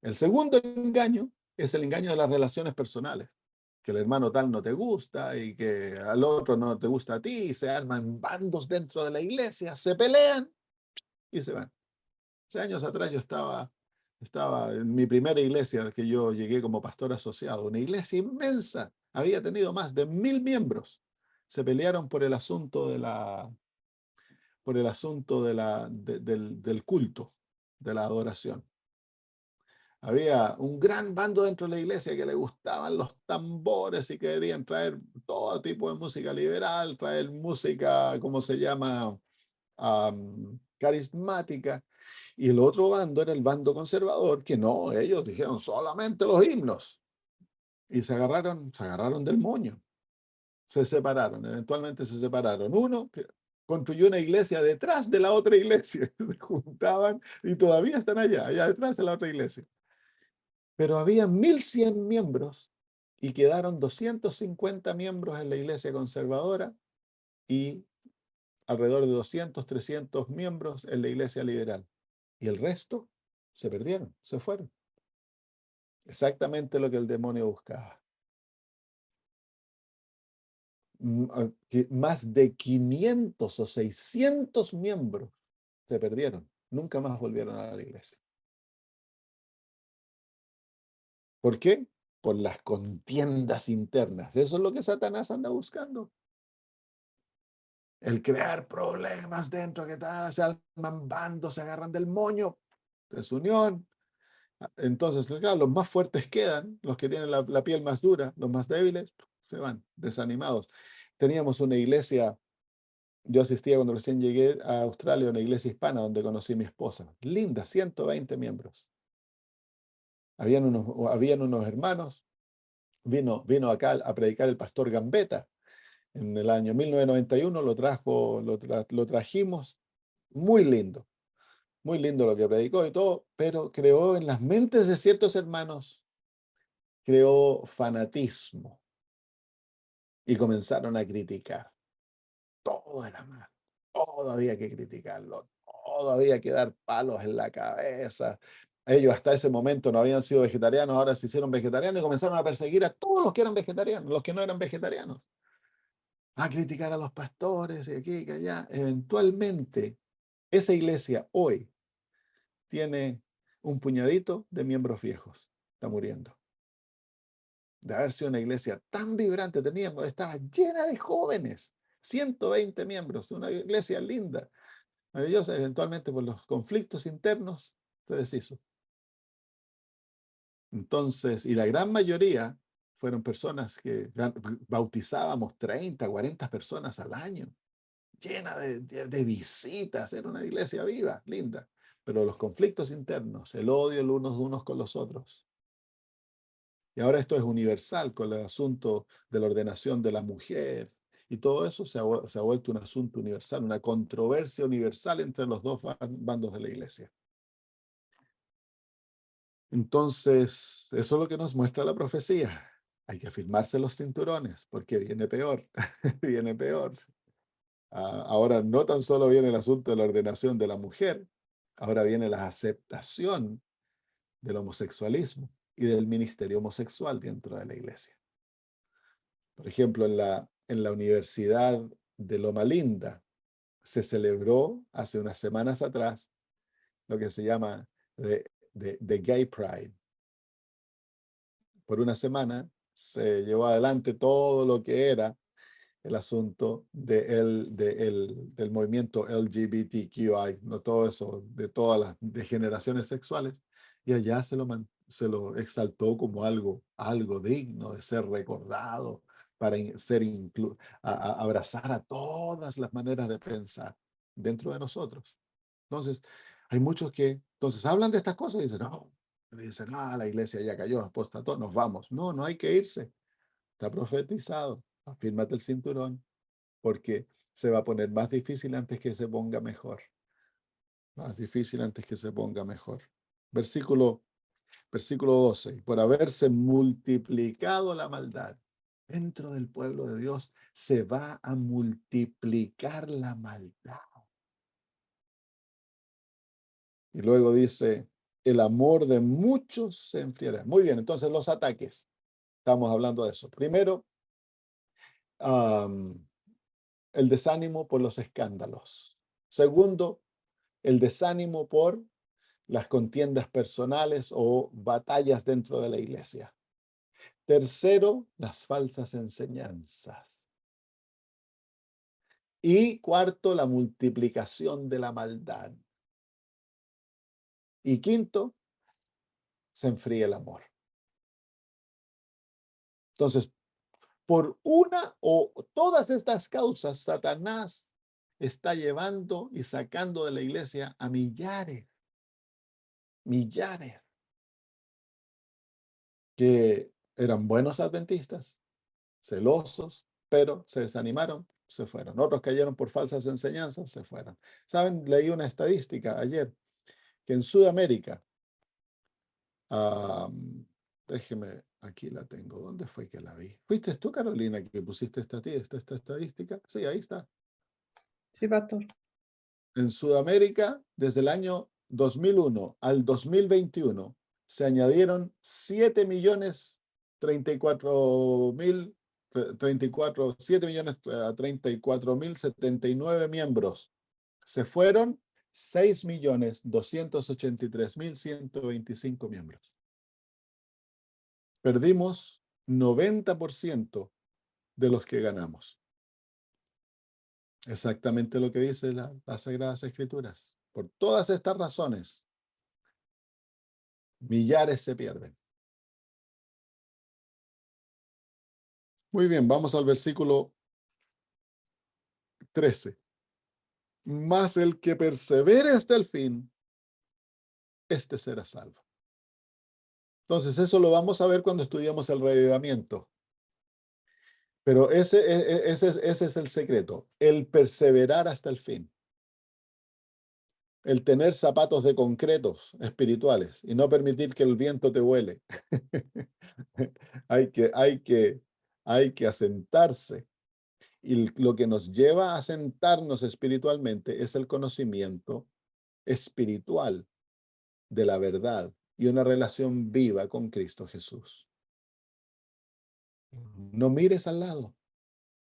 El segundo engaño es el engaño de las relaciones personales. Que el hermano tal no te gusta y que al otro no te gusta a ti, y se arman bandos dentro de la iglesia, se pelean y se van. Hace años atrás yo estaba Estaba en mi primera iglesia que yo llegué como pastor asociado, una iglesia inmensa, había tenido más de 1000 miembros. Se pelearon por el asunto del culto, de la adoración. Había un gran bando dentro de la iglesia que le gustaban los tambores y querían traer todo tipo de música liberal, traer música, ¿cómo se llama? Carismática. Y el otro bando era el bando conservador, que no, ellos dijeron solamente los himnos. Y se agarraron del moño. Se separaron, eventualmente se separaron. Uno que construyó una iglesia detrás de la otra iglesia. Se juntaban y todavía están allá detrás de la otra iglesia. Pero había 1100 miembros y quedaron 250 miembros en la iglesia conservadora y alrededor de 200, 300 miembros en la iglesia liberal. Y el resto se perdieron, se fueron. Exactamente lo que el demonio buscaba. Más de 500 o 600 miembros se perdieron. Nunca más volvieron a la iglesia. ¿Por qué? Por las contiendas internas. Eso es lo que Satanás anda buscando. El crear problemas dentro, que tal, se arman bandos, se agarran del moño, desunión. Entonces, claro, los más fuertes quedan, los que tienen la piel más dura, los más débiles se van desanimados. Teníamos una iglesia, yo asistía cuando recién llegué a Australia, una iglesia hispana donde conocí a mi esposa. Linda, 120 miembros. Habían unos hermanos, vino acá a predicar el pastor Gambetta en el año 1991, lo trajimos, muy lindo lo que predicó y todo, pero creó en las mentes de ciertos hermanos, creó fanatismo y comenzaron a criticar. Todo era mal, todo había que criticarlo, todo había que dar palos en la cabeza. Ellos hasta ese momento no habían sido vegetarianos, ahora se hicieron vegetarianos y comenzaron a perseguir a todos los que eran vegetarianos, los que no eran vegetarianos, a criticar a los pastores y aquí y allá. Eventualmente, esa iglesia hoy tiene un puñadito de miembros viejos, está muriendo. De haber sido una iglesia tan vibrante, estaba llena de jóvenes, 120 miembros, una iglesia linda, maravillosa. Eventualmente por los conflictos internos se deshizo. Entonces, y la gran mayoría fueron personas que bautizábamos 30, 40 personas al año, llena de visitas, era una iglesia viva, linda. Pero los conflictos internos, el odio los unos con los otros. Y ahora esto es universal con el asunto de la ordenación de la mujer. Y todo eso se ha vuelto un asunto universal, una controversia universal entre los dos bandos de la iglesia. Entonces, eso es lo que nos muestra la profecía. Hay que afirmarse los cinturones, porque viene peor, viene peor. Ahora no tan solo viene el asunto de la ordenación de la mujer, ahora viene la aceptación del homosexualismo y del ministerio homosexual dentro de la iglesia. Por ejemplo, en la Universidad de Loma Linda se celebró hace unas semanas atrás lo que se llama The Gay Pride. Por una semana se llevó adelante todo lo que era el asunto del movimiento LGBTQI, no todo eso, de todas las degeneraciones sexuales, y allá se lo exaltó como algo digno de ser recordado, para abrazar a todas las maneras de pensar dentro de nosotros. Entonces, hay muchos que entonces hablan de estas cosas y dicen, la iglesia ya cayó, apostató, nos vamos. No, no hay que irse. Está profetizado. Afírmate el cinturón, porque se va a poner más difícil antes que se ponga mejor. Más difícil antes que se ponga mejor. Versículo 12. Por haberse multiplicado la maldad dentro del pueblo de Dios, se va a multiplicar la maldad. Y luego dice, el amor de muchos se enfriará. Muy bien, entonces los ataques. Estamos hablando de eso. Primero, el desánimo por los escándalos. Segundo, el desánimo por las contiendas personales o batallas dentro de la iglesia. Tercero, las falsas enseñanzas. Y cuarto, la multiplicación de la maldad. Y quinto, se enfría el amor. Entonces, por una o todas estas causas, Satanás está llevando y sacando de la iglesia a millares, que eran buenos adventistas, celosos, pero se desanimaron, se fueron. Otros cayeron por falsas enseñanzas, se fueron. ¿Saben? Leí una estadística ayer, que en Sudamérica, déjeme, aquí la tengo. ¿Dónde fue que la vi? ¿Fuiste tú, Carolina, que pusiste esta estadística? Sí, ahí está. Sí, pastor. En Sudamérica, desde el año 2001 al 2021, se añadieron 7.034.079 miembros. Se fueron 6.283.125 miembros. Perdimos 90% de los que ganamos. Exactamente lo que dice las Sagradas Escrituras. Por todas estas razones, millares se pierden. Muy bien, vamos al versículo 13. Mas el que persevere hasta el fin, este será salvo. Entonces, eso lo vamos a ver cuando estudiamos el reavivamiento. Pero ese es el secreto, el perseverar hasta el fin. El tener zapatos de concretos espirituales y no permitir que el viento te vuele. Hay que asentarse. Y lo que nos lleva a sentarnos espiritualmente es el conocimiento espiritual de la verdad y una relación viva con Cristo Jesús. No mires al lado,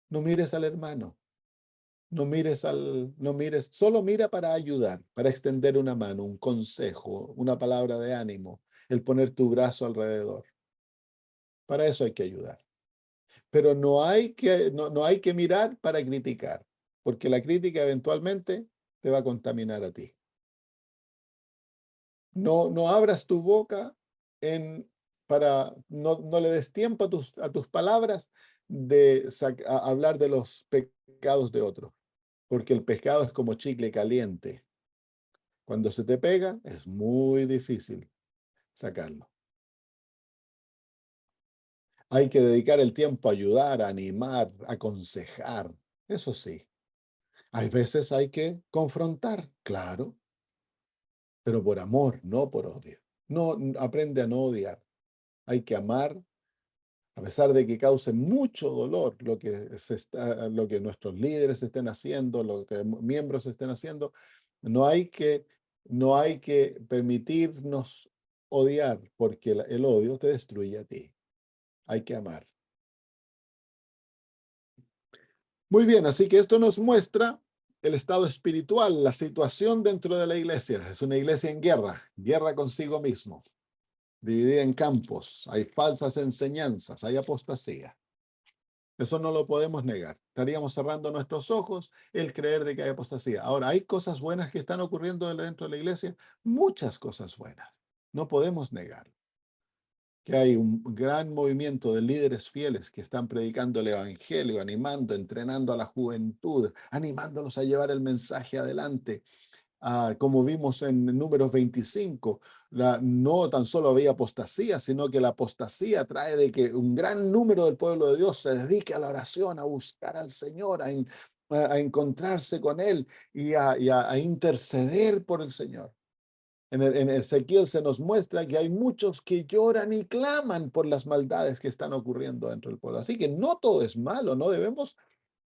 no mires al hermano, no mires, solo mira para ayudar, para extender una mano, un consejo, una palabra de ánimo, el poner tu brazo alrededor. Para eso hay que ayudar. Pero no hay que mirar para criticar, porque la crítica eventualmente te va a contaminar a ti. No abras tu boca no le des tiempo a tus palabras de hablar de los pecados de otros, porque el pecado es como chicle caliente. Cuando se te pega, es muy difícil sacarlo. Hay que dedicar el tiempo a ayudar, a animar, a aconsejar. Eso sí. Hay veces hay que confrontar, claro, pero por amor, no por odio. No, aprende a no odiar. Hay que amar, a pesar de que cause mucho dolor lo que nuestros líderes estén haciendo, lo que miembros estén haciendo. No hay que, no hay que permitirnos odiar, porque el odio te destruye a ti. Hay que amar. Muy bien, así que esto nos muestra el estado espiritual, la situación dentro de la iglesia. Es una iglesia en guerra, guerra consigo mismo, dividida en campos. Hay falsas enseñanzas, hay apostasía. Eso no lo podemos negar. Estaríamos cerrando nuestros ojos el creer de que hay apostasía. Ahora, ¿hay cosas buenas que están ocurriendo dentro de la iglesia? Muchas cosas buenas. No podemos negar que hay un gran movimiento de líderes fieles que están predicando el evangelio, animando, entrenando a la juventud, animándolos a llevar el mensaje adelante. Como vimos en Números 25, no tan solo había apostasía, sino que la apostasía trae de que un gran número del pueblo de Dios se dedique a la oración, a buscar al Señor, a encontrarse con Él y a interceder por el Señor. En Ezequiel se nos muestra que hay muchos que lloran y claman por las maldades que están ocurriendo dentro del pueblo. Así que no todo es malo, no debemos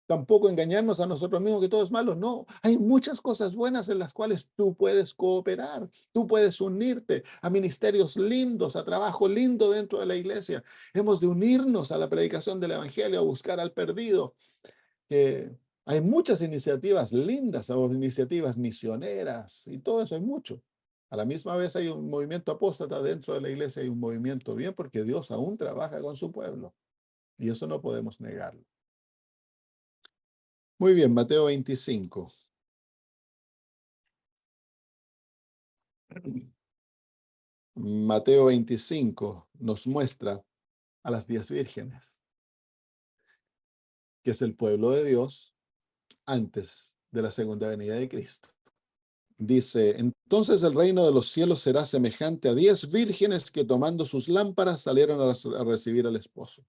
tampoco engañarnos a nosotros mismos que todo es malo. No, hay muchas cosas buenas en las cuales tú puedes cooperar, tú puedes unirte a ministerios lindos, a trabajo lindo dentro de la iglesia. Hemos de unirnos a la predicación del evangelio, a buscar al perdido. Hay muchas iniciativas lindas, o iniciativas misioneras y todo eso, hay mucho. A la misma vez hay un movimiento apóstata dentro de la iglesia, hay un movimiento bien, porque Dios aún trabaja con su pueblo. Y eso no podemos negarlo. Muy bien, Mateo 25. Mateo 25 nos muestra a las 10 vírgenes, que es el pueblo de Dios antes de la segunda venida de Cristo. Dice, entonces el reino de los cielos será semejante a 10 vírgenes que tomando sus lámparas salieron a recibir al esposo.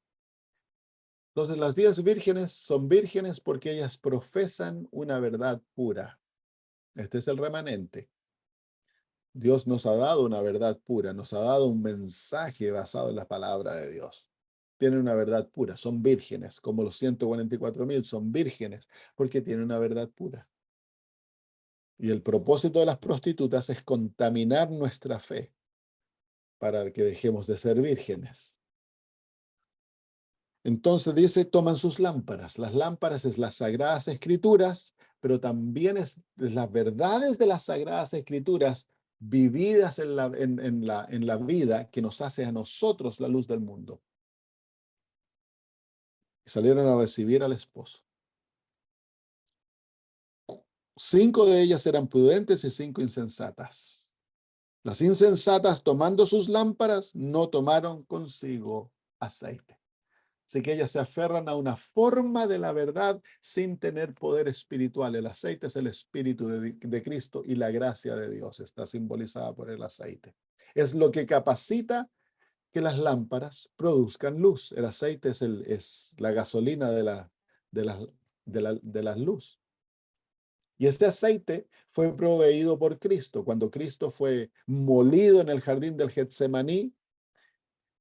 Entonces las 10 vírgenes son vírgenes porque ellas profesan una verdad pura. Este es el remanente. Dios nos ha dado una verdad pura, nos ha dado un mensaje basado en la palabra de Dios. Tienen una verdad pura, son vírgenes, como los 144,000 son vírgenes porque tienen una verdad pura. Y el propósito de las prostitutas es contaminar nuestra fe para que dejemos de ser vírgenes. Entonces dice, toman sus lámparas. Las lámparas es las sagradas escrituras, pero también es las verdades de las sagradas escrituras vividas en la vida que nos hace a nosotros la luz del mundo. Y salieron a recibir al esposo. 5 de ellas eran prudentes y 5 insensatas. Las insensatas, tomando sus lámparas, no tomaron consigo aceite. Así que ellas se aferran a una forma de la verdad sin tener poder espiritual. El aceite es el espíritu de Cristo y la gracia de Dios está simbolizada por el aceite. Es lo que capacita que las lámparas produzcan luz. El aceite es la gasolina de la luz. Y este aceite fue proveído por Cristo. Cuando Cristo fue molido en el jardín del Getsemaní,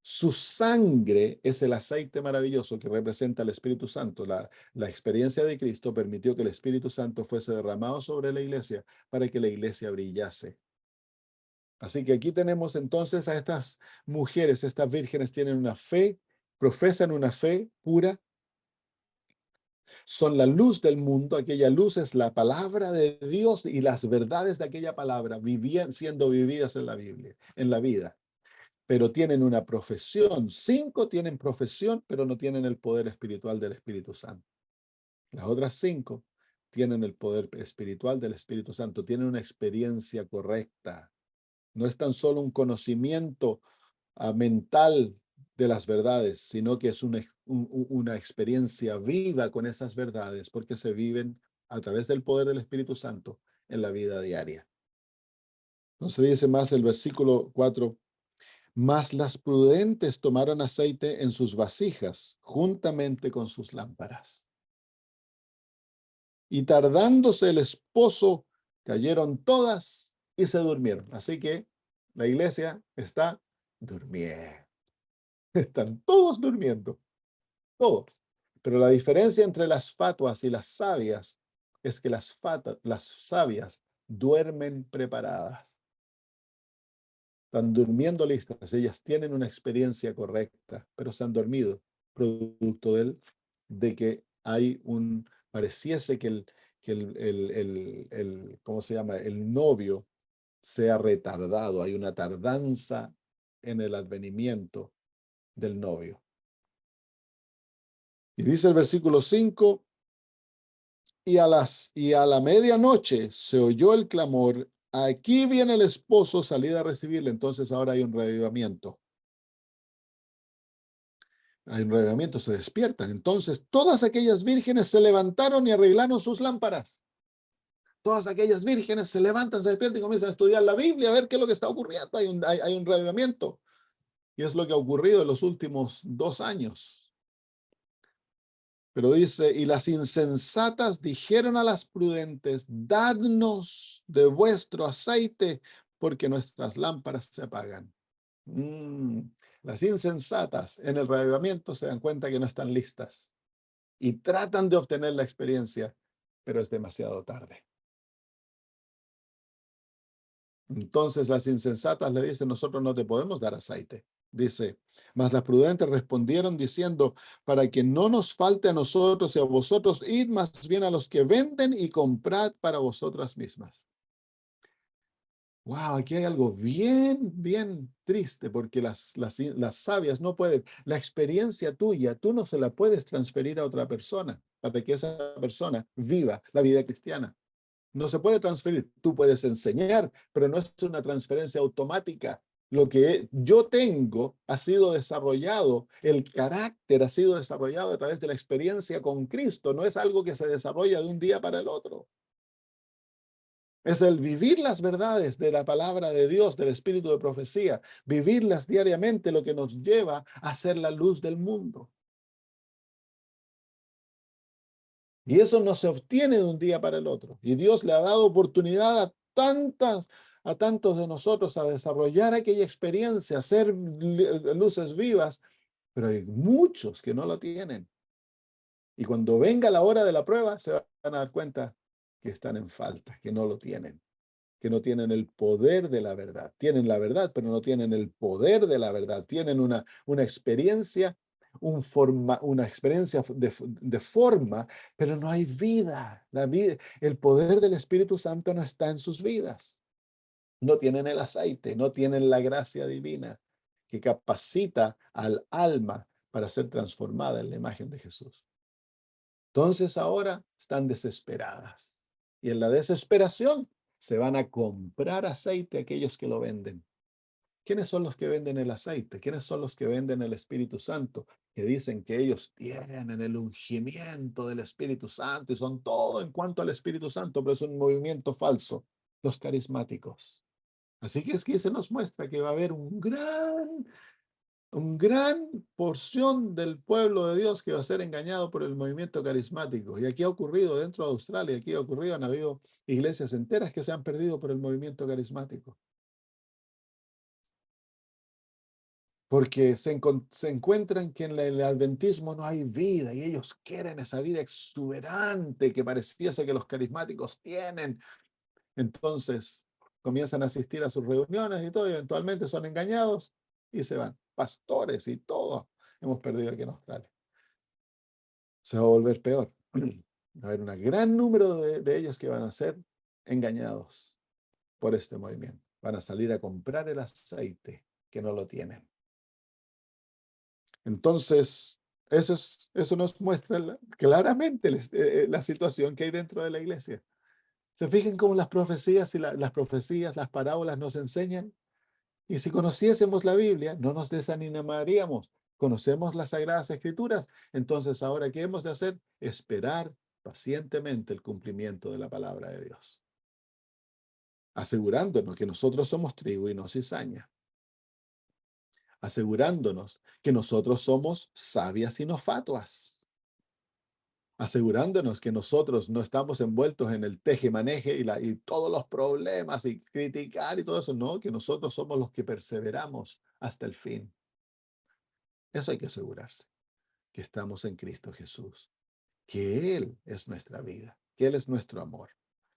su sangre es el aceite maravilloso que representa al Espíritu Santo. La experiencia de Cristo permitió que el Espíritu Santo fuese derramado sobre la iglesia para que la iglesia brillase. Así que aquí tenemos entonces a estas mujeres, estas vírgenes tienen una fe, profesan una fe pura, son la luz del mundo, aquella luz es la palabra de Dios y las verdades de aquella palabra siendo vividas en la Biblia, en la vida. Pero tienen una profesión. 5 tienen profesión, pero no tienen el poder espiritual del Espíritu Santo. Las otras 5 tienen el poder espiritual del Espíritu Santo, tienen una experiencia correcta. No es tan solo un conocimiento mental de las verdades, sino que es una experiencia viva con esas verdades, porque se viven a través del poder del Espíritu Santo en la vida diaria. Entonces dice más el versículo 4. Mas las prudentes tomaron aceite en sus vasijas, juntamente con sus lámparas. Y tardándose el esposo, cayeron todas y se durmieron. Así que la iglesia está durmiendo. Están todos durmiendo, todos. Pero la diferencia entre las fatuas y las sabias es que las sabias duermen preparadas. Están durmiendo listas, ellas tienen una experiencia correcta, pero se han dormido, producto de que pareciese que ¿cómo se llama? El novio sea retardado, hay una tardanza en el advenimiento del novio. Y dice el versículo 5, y a la medianoche se oyó el clamor, aquí viene el esposo, salid a recibirle. Entonces ahora hay un revivamiento. Hay un revivamiento, se despiertan. Entonces todas aquellas vírgenes se levantaron y arreglaron sus lámparas. Todas aquellas vírgenes se levantan, se despiertan y comienzan a estudiar la Biblia, a ver qué es lo que está ocurriendo. Hay un revivamiento. Y es lo que ha ocurrido en los últimos 2 años. Pero dice, y las insensatas dijeron a las prudentes, dadnos de vuestro aceite, porque nuestras lámparas se apagan. Las insensatas en el reavivamiento se dan cuenta que no están listas y tratan de obtener la experiencia, pero es demasiado tarde. Entonces las insensatas le dicen, nosotros no te podemos dar aceite. Dice, mas las prudentes respondieron diciendo, para que no nos falte a nosotros y a vosotros, id más bien a los que venden y comprad para vosotras mismas. Wow, aquí hay algo bien triste, porque las sabias no pueden, la experiencia tuya, tú no se la puedes transferir a otra persona para que esa persona viva la vida cristiana. No se puede transferir. Tú puedes enseñar, pero no es una transferencia automática. Lo que yo tengo ha sido desarrollado, el carácter ha sido desarrollado a través de la experiencia con Cristo. No es algo que se desarrolla de un día para el otro. Es el vivir las verdades de la palabra de Dios, del espíritu de profecía, vivirlas diariamente, lo que nos lleva a ser la luz del mundo. Y eso no se obtiene de un día para el otro. Y Dios le ha dado oportunidad a tantos de nosotros a desarrollar aquella experiencia, a ser luces vivas, pero hay muchos que no lo tienen. Y cuando venga la hora de la prueba, se van a dar cuenta que están en falta, que no lo tienen, que no tienen el poder de la verdad. Tienen la verdad, pero no tienen el poder de la verdad. Tienen una experiencia, una experiencia de forma, pero no hay vida. La vida. El poder del Espíritu Santo no está en sus vidas. No tienen el aceite, no tienen la gracia divina que capacita al alma para ser transformada en la imagen de Jesús. Entonces ahora están desesperadas. Y en la desesperación se van a comprar aceite aquellos que lo venden. ¿Quiénes son los que venden el aceite? ¿Quiénes son los que venden el Espíritu Santo? Que dicen que ellos tienen el ungimiento del Espíritu Santo y son todo en cuanto al Espíritu Santo, pero es un movimiento falso. Los carismáticos. Así que es que se nos muestra que va a haber un gran porción del pueblo de Dios que va a ser engañado por el movimiento carismático. Y aquí ha ocurrido dentro de Australia, aquí ha ocurrido, han habido iglesias enteras que se han perdido por el movimiento carismático. Porque se encuentran que en el adventismo no hay vida y ellos quieren esa vida exuberante que pareciese que los carismáticos tienen. Entonces comienzan a asistir a sus reuniones y todo, y eventualmente son engañados y se van. Pastores y todo hemos perdido aquí en Australia. Se va a volver peor. Va a haber un gran número de ellos que van a ser engañados por este movimiento. Van a salir a comprar el aceite que no lo tienen. Entonces, eso nos muestra claramente la situación que hay dentro de la iglesia. ¿Se fijan cómo las profecías y las profecías, las parábolas nos enseñan? Y si conociésemos la Biblia, no nos desanimaríamos. Conocemos las Sagradas Escrituras. Entonces, ahora, ¿qué hemos de hacer? Esperar pacientemente el cumplimiento de la palabra de Dios, asegurándonos que nosotros somos trigo y no cizaña, asegurándonos que nosotros somos sabias y no fatuas, asegurándonos que nosotros no estamos envueltos en el teje-maneje y todos los problemas y criticar y todo eso, no, que nosotros somos los que perseveramos hasta el fin. Eso hay que asegurarse, que estamos en Cristo Jesús, que Él es nuestra vida, que Él es nuestro amor,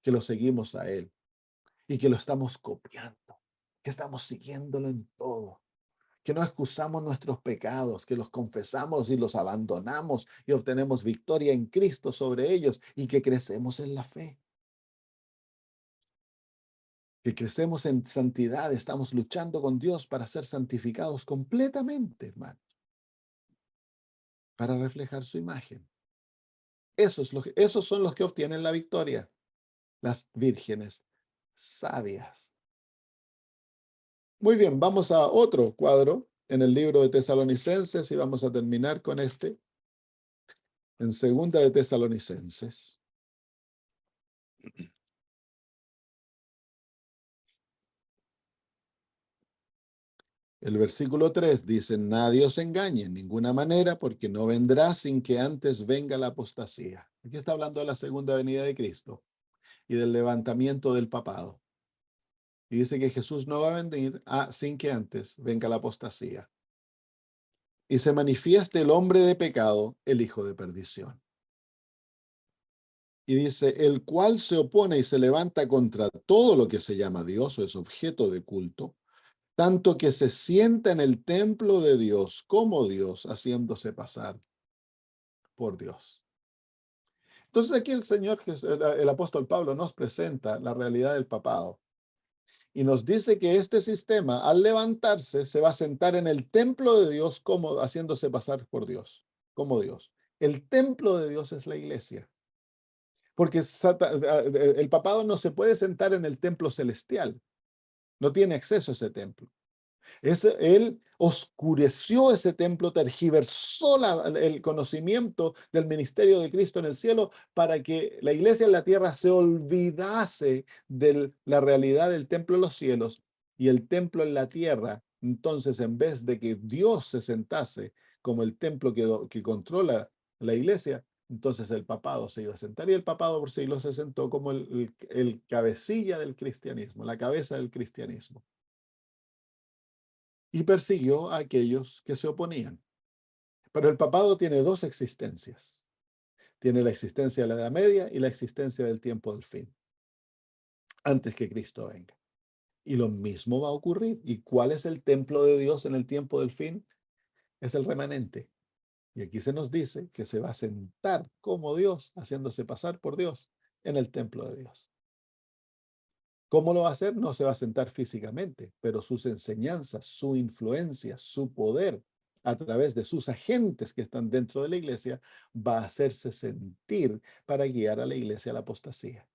que lo seguimos a Él y que lo estamos copiando, que estamos siguiéndolo en todo, que no excusamos nuestros pecados, que los confesamos y los abandonamos y obtenemos victoria en Cristo sobre ellos y que crecemos en la fe, que crecemos en santidad, estamos luchando con Dios para ser santificados completamente, hermanos, para reflejar su imagen. Esos son los que obtienen la victoria, las vírgenes sabias. Muy bien, vamos a otro cuadro en el libro de Tesalonicenses y vamos a terminar con este en segunda de Tesalonicenses. El versículo 3 dice, nadie os engañe en ninguna manera, porque no vendrá sin que antes venga la apostasía. Aquí está hablando de la segunda venida de Cristo y del levantamiento del papado. Y dice que Jesús no va a venir sin que antes venga la apostasía. Y se manifieste el hombre de pecado, el hijo de perdición. Y dice, el cual se opone y se levanta contra todo lo que se llama Dios o es objeto de culto, tanto que se sienta en el templo de Dios como Dios, haciéndose pasar por Dios. Entonces aquí el apóstol Pablo nos presenta la realidad del papado. Y nos dice que este sistema, al levantarse, se va a sentar en el templo de Dios como haciéndose pasar por Dios, como Dios. El templo de Dios es la iglesia. Porque el papado no se puede sentar en el templo celestial. No tiene acceso a ese templo. Él oscureció ese templo, tergiversó el conocimiento del ministerio de Cristo en el cielo para que la iglesia en la tierra se olvidase de la realidad del templo en los cielos y el templo en la tierra. Entonces, en vez de que Dios se sentase como el templo que controla la iglesia, entonces el papado se iba a sentar y el papado por siglos se sentó como el cabecilla del cristianismo, la cabeza del cristianismo y persiguió a aquellos que se oponían. Pero el papado tiene dos existencias. Tiene la existencia de la Edad Media y la existencia del tiempo del fin, antes que Cristo venga. Y lo mismo va a ocurrir. ¿Y cuál es el templo de Dios en el tiempo del fin? Es el remanente. Y aquí se nos dice que se va a sentar como Dios, haciéndose pasar por Dios en el templo de Dios. ¿Cómo lo va a hacer? No se va a sentar físicamente, pero sus enseñanzas, su influencia, su poder a través de sus agentes que están dentro de la iglesia, va a hacerse sentir para guiar a la iglesia a la apostasía.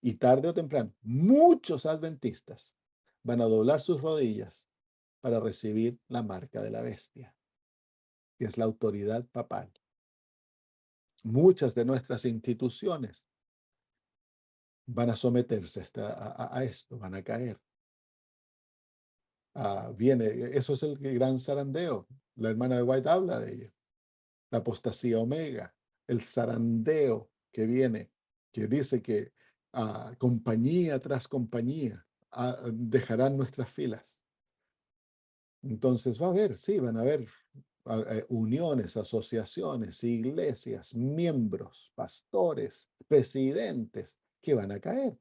Y tarde o temprano, muchos adventistas van a doblar sus rodillas para recibir la marca de la bestia, que es la autoridad papal. Muchas de nuestras instituciones van a someterse a esto, van a caer. Eso es el gran zarandeo. La hermana de White habla de ello. La apostasía omega, el zarandeo que viene, que dice que compañía tras compañía dejarán nuestras filas. Entonces va a haber, sí, van a haber uniones, asociaciones, iglesias, miembros, pastores, presidentes que van a caer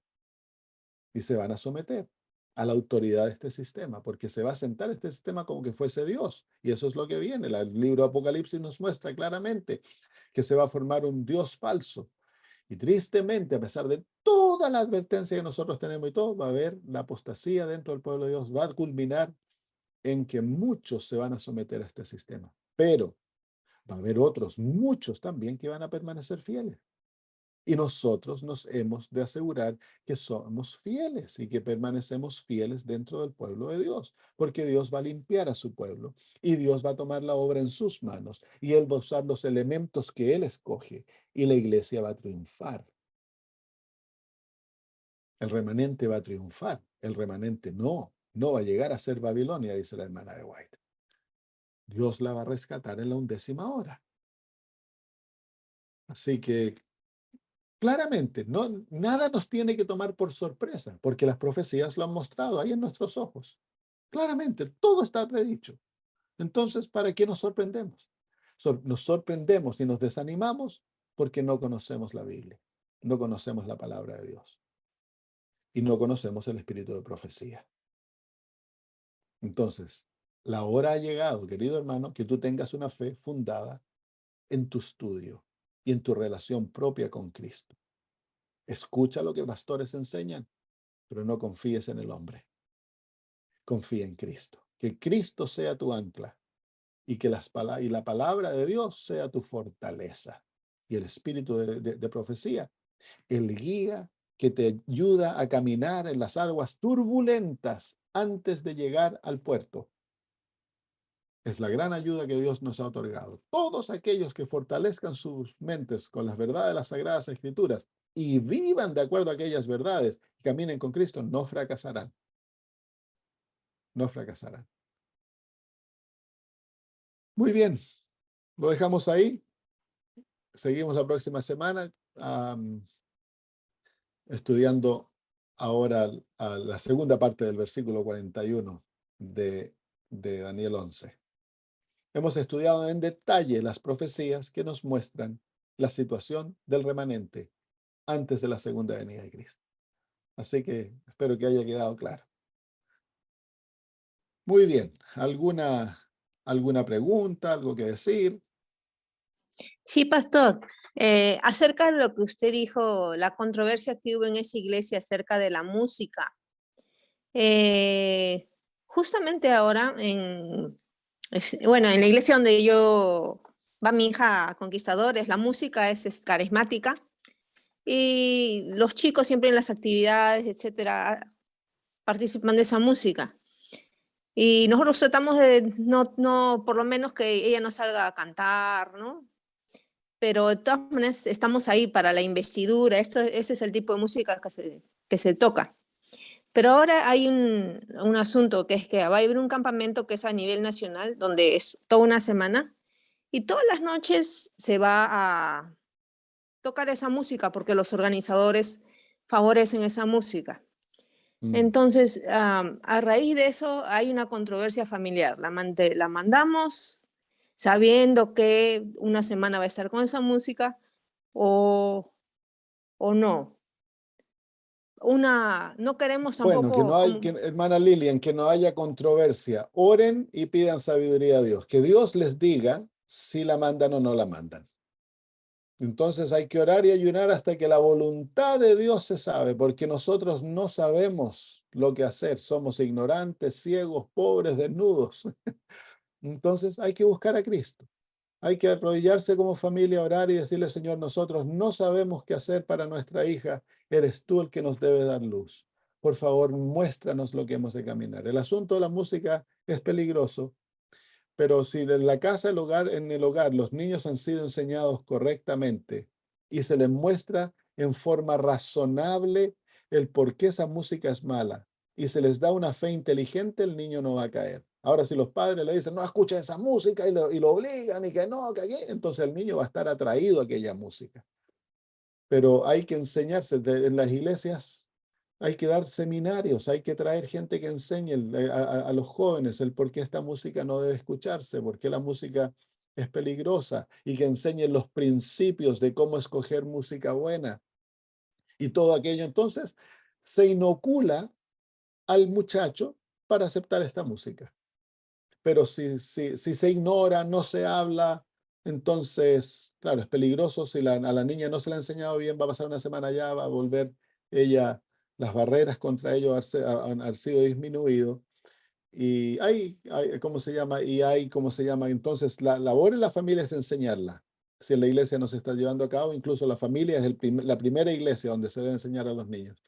y se van a someter a la autoridad de este sistema, porque se va a sentar este sistema como que fuese Dios. Y eso es lo que viene. El libro Apocalipsis nos muestra claramente que se va a formar un Dios falso. Y tristemente, a pesar de toda la advertencia que nosotros tenemos y todo, va a haber la apostasía dentro del pueblo de Dios. Va a culminar en que muchos se van a someter a este sistema. Pero va a haber otros, muchos también, que van a permanecer fieles. Y nosotros nos hemos de asegurar que somos fieles y que permanecemos fieles dentro del pueblo de Dios, porque Dios va a limpiar a su pueblo y Dios va a tomar la obra en sus manos y Él va a usar los elementos que Él escoge y la iglesia va a triunfar. El remanente va a triunfar. El remanente no va a llegar a ser Babilonia, dice la hermana de White. Dios la va a rescatar en la 11ª hora. Así que claramente, nada nos tiene que tomar por sorpresa, porque las profecías lo han mostrado ahí en nuestros ojos. Claramente, todo está predicho. Entonces, ¿para qué nos sorprendemos? Nos sorprendemos y nos desanimamos porque no conocemos la Biblia, no conocemos la palabra de Dios y no conocemos el espíritu de profecía. Entonces, la hora ha llegado, querido hermano, que tú tengas una fe fundada en tu estudio y en tu relación propia con Cristo. Escucha lo que pastores enseñan, pero no confíes en el hombre. Confía en Cristo. Que Cristo sea tu ancla y que la palabra de Dios sea tu fortaleza. Y el espíritu de profecía, el guía que te ayuda a caminar en las aguas turbulentas antes de llegar al puerto. Es la gran ayuda que Dios nos ha otorgado. Todos aquellos que fortalezcan sus mentes con las verdades de las Sagradas Escrituras y vivan de acuerdo a aquellas verdades y caminen con Cristo, no fracasarán. No fracasarán. Muy bien, lo dejamos ahí. Seguimos la próxima semana estudiando ahora a la segunda parte del versículo 41 de Daniel 11. Hemos estudiado en detalle las profecías que nos muestran la situación del remanente antes de la segunda venida de Cristo. Así que espero que haya quedado claro. Muy bien, ¿alguna pregunta, algo que decir? Sí, pastor. Acerca de lo que usted dijo, la controversia que hubo en esa iglesia acerca de la música, Justamente ahora, bueno, en la iglesia donde va mi hija Conquistadores, la música es carismática y los chicos siempre en las actividades, etcétera, participan de esa música. Y nosotros tratamos de no, por lo menos que ella no salga a cantar, ¿no? Pero de todas maneras estamos ahí para la investidura, ese es el tipo de música que se toca. Pero ahora hay un asunto que es que va a haber un campamento que es a nivel nacional, donde es toda una semana, y todas las noches se va a tocar esa música porque los organizadores favorecen esa música. Mm. Entonces, a raíz de eso hay una controversia familiar. La mandamos sabiendo que una semana va a estar con esa música o no. No queremos Bueno, que no tampoco, hay, hermana Lilian, que no haya controversia. Oren y pidan sabiduría a Dios. Que Dios les diga si la mandan o no la mandan. Entonces hay que orar y ayunar hasta que la voluntad de Dios se sabe, porque nosotros no sabemos lo que hacer. Somos ignorantes, ciegos, pobres, desnudos. Entonces hay que buscar a Cristo. Hay que arrodillarse como familia, orar y decirle, Señor, nosotros no sabemos qué hacer para nuestra hija. Eres tú el que nos debe dar luz. Por favor, muéstranos lo que hemos de caminar. El asunto de la música es peligroso, pero si en la casa, en el hogar, los niños han sido enseñados correctamente y se les muestra en forma razonable el por qué esa música es mala y se les da una fe inteligente, el niño no va a caer. Ahora, si los padres le dicen, no escuchen esa música y lo obligan y que no, que aquí, entonces el niño va a estar atraído a aquella música. Pero hay que enseñarse en las iglesias. Hay que dar seminarios, hay que traer gente que enseñe a los jóvenes el por qué esta música no debe escucharse, por qué la música es peligrosa y que enseñen los principios de cómo escoger música buena y todo aquello. Entonces, se inocula al muchacho para aceptar esta música. Pero si se ignora, no se habla, entonces, claro, es peligroso. Si a la niña no se le ha enseñado bien, va a pasar una semana allá, va a volver ella, las barreras contra ello han sido disminuido. Y ¿cómo se llama? ¿Cómo se llama? Entonces, la labor en la familia es enseñarla. Si en la iglesia no se está llevando a cabo, incluso la familia es la primera iglesia donde se debe enseñar a los niños.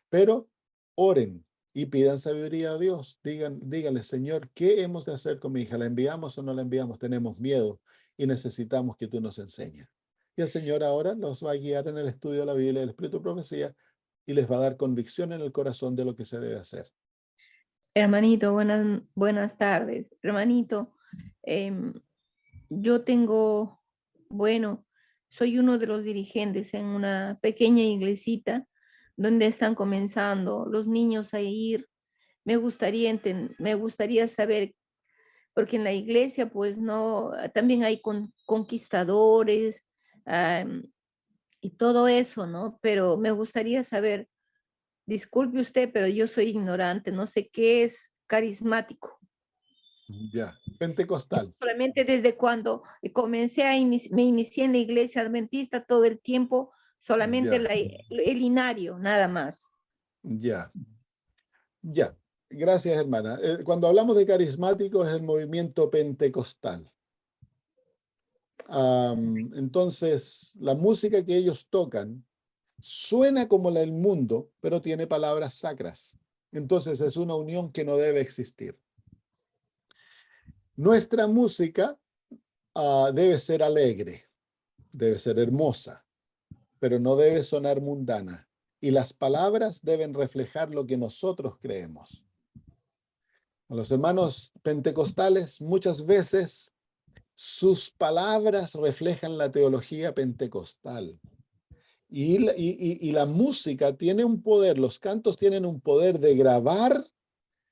Pero oren y pidan sabiduría a Dios. Díganle, Señor, ¿qué hemos de hacer con mi hija? ¿La enviamos o no la enviamos? Tenemos miedo y necesitamos que tú nos enseñes. Y el Señor ahora los va a guiar en el estudio de la Biblia, del Espíritu de Profecía, y les va a dar convicción en el corazón de lo que se debe hacer. Hermanito, buenas tardes. Hermanito, yo soy uno de los dirigentes en una pequeña iglesita donde están comenzando los niños a ir. Me gustaría saber, porque en la iglesia pues no, también hay conquistadores y todo eso, ¿no? Pero me gustaría saber, disculpe usted, pero yo soy ignorante, no sé qué es carismático. Ya, pentecostal. Solamente desde cuando me inicié en la iglesia adventista todo el tiempo, solamente Ya, el inario, nada más. ya, ya. Gracias, hermana. Cuando hablamos de carismáticos es el movimiento pentecostal. Entonces, la música que ellos tocan suena como la del mundo, pero tiene palabras sacras. Entonces, es una unión que no debe existir. Nuestra música debe ser alegre, debe ser hermosa, pero no debe sonar mundana. Y las palabras deben reflejar lo que nosotros creemos. Los hermanos pentecostales muchas veces sus palabras reflejan la teología pentecostal. Y la música tiene un poder, los cantos tienen un poder de grabar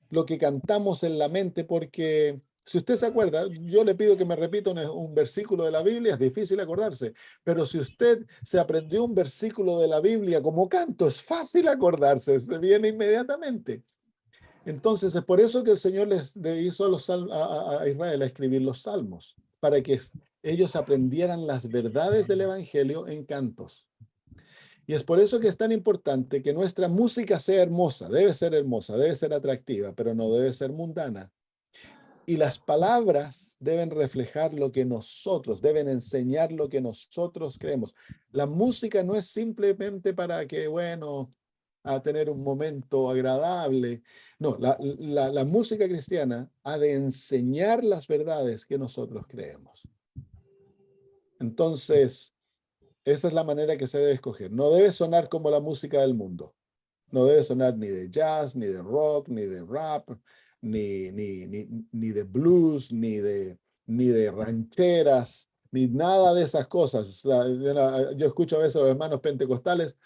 lo que cantamos en la mente, porque si usted se acuerda, yo le pido que me repita un versículo de la Biblia, es difícil acordarse, pero si usted se aprendió un versículo de la Biblia como canto, es fácil acordarse, se viene inmediatamente. Entonces, es por eso que el Señor le hizo a Israel a escribir los salmos, para que ellos aprendieran las verdades del Evangelio en cantos. Y es por eso que es tan importante que nuestra música sea hermosa, debe ser atractiva, pero no debe ser mundana. Y las palabras deben reflejar lo que nosotros, deben enseñar lo que nosotros creemos. La música no es simplemente para que, bueno, a tener un momento agradable. No, la música cristiana ha de enseñar las verdades que nosotros creemos. Entonces, esa es la manera que se debe escoger. No debe sonar como la música del mundo. No debe sonar ni de jazz, ni de rock, ni de rap, ni de blues, ni de rancheras, ni nada de esas cosas. Yo escucho a veces a los hermanos pentecostales,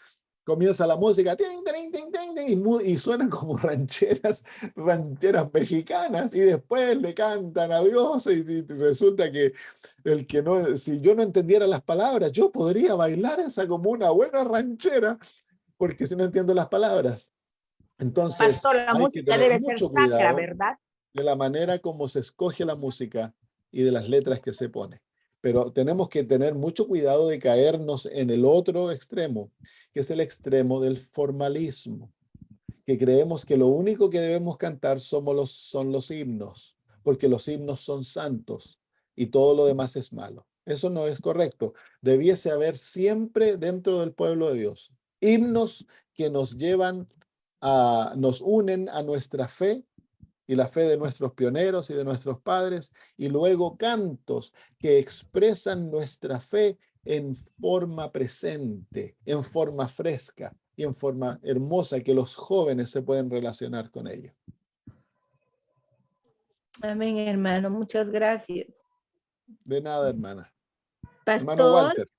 comienza la música ting, ting, ting, ting, ting, y suenan como rancheras mexicanas, y después le cantan a Dios, y resulta que si yo no entendiera las palabras, yo podría bailar esa como una buena ranchera, porque si no entiendo las palabras. Entonces, Pastor, la hay que música tener debe ser mucho sacra, cuidado ¿verdad? de la manera como se escoge la música y de las letras que se pone. Pero tenemos que tener mucho cuidado de caernos en el otro extremo, que es el extremo del formalismo, que creemos que lo único que debemos cantar son los himnos, porque los himnos son santos y todo lo demás es malo. Eso no es correcto. Debiese haber siempre dentro del pueblo de Dios himnos que nos unen a nuestra fe y la fe de nuestros pioneros y de nuestros padres, y luego cantos que expresan nuestra fe en forma presente, en forma fresca y en forma hermosa, que los jóvenes se pueden relacionar con ello. Amén, hermano. Muchas gracias. De nada, hermana. Hermano Pastor. Walter.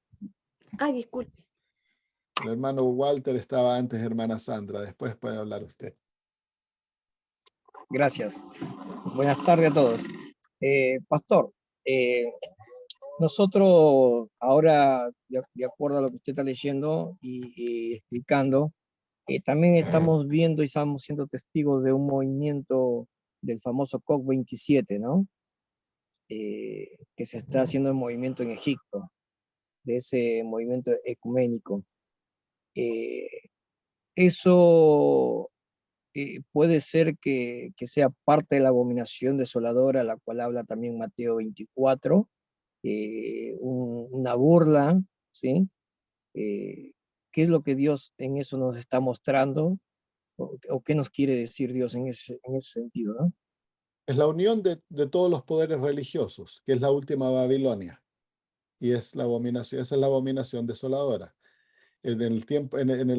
Ay, disculpe. El hermano Walter estaba antes, hermana Sandra. Después puede hablar usted. Gracias. Buenas tardes a todos. Pastor, nosotros ahora, de acuerdo a lo que usted está leyendo y explicando, también estamos viendo y estamos siendo testigos de un movimiento del famoso COP27, ¿no? Que se está haciendo el movimiento en Egipto, de ese movimiento ecuménico. Eso puede ser que sea parte de la abominación desoladora, la cual habla también Mateo 24, una burla, ¿sí? ¿Qué es lo que Dios en eso nos está mostrando? ¿O qué nos quiere decir Dios en ese sentido, ¿no? Es la unión de todos los poderes religiosos, que es la última Babilonia. Y es la abominación, esa es la abominación desoladora. En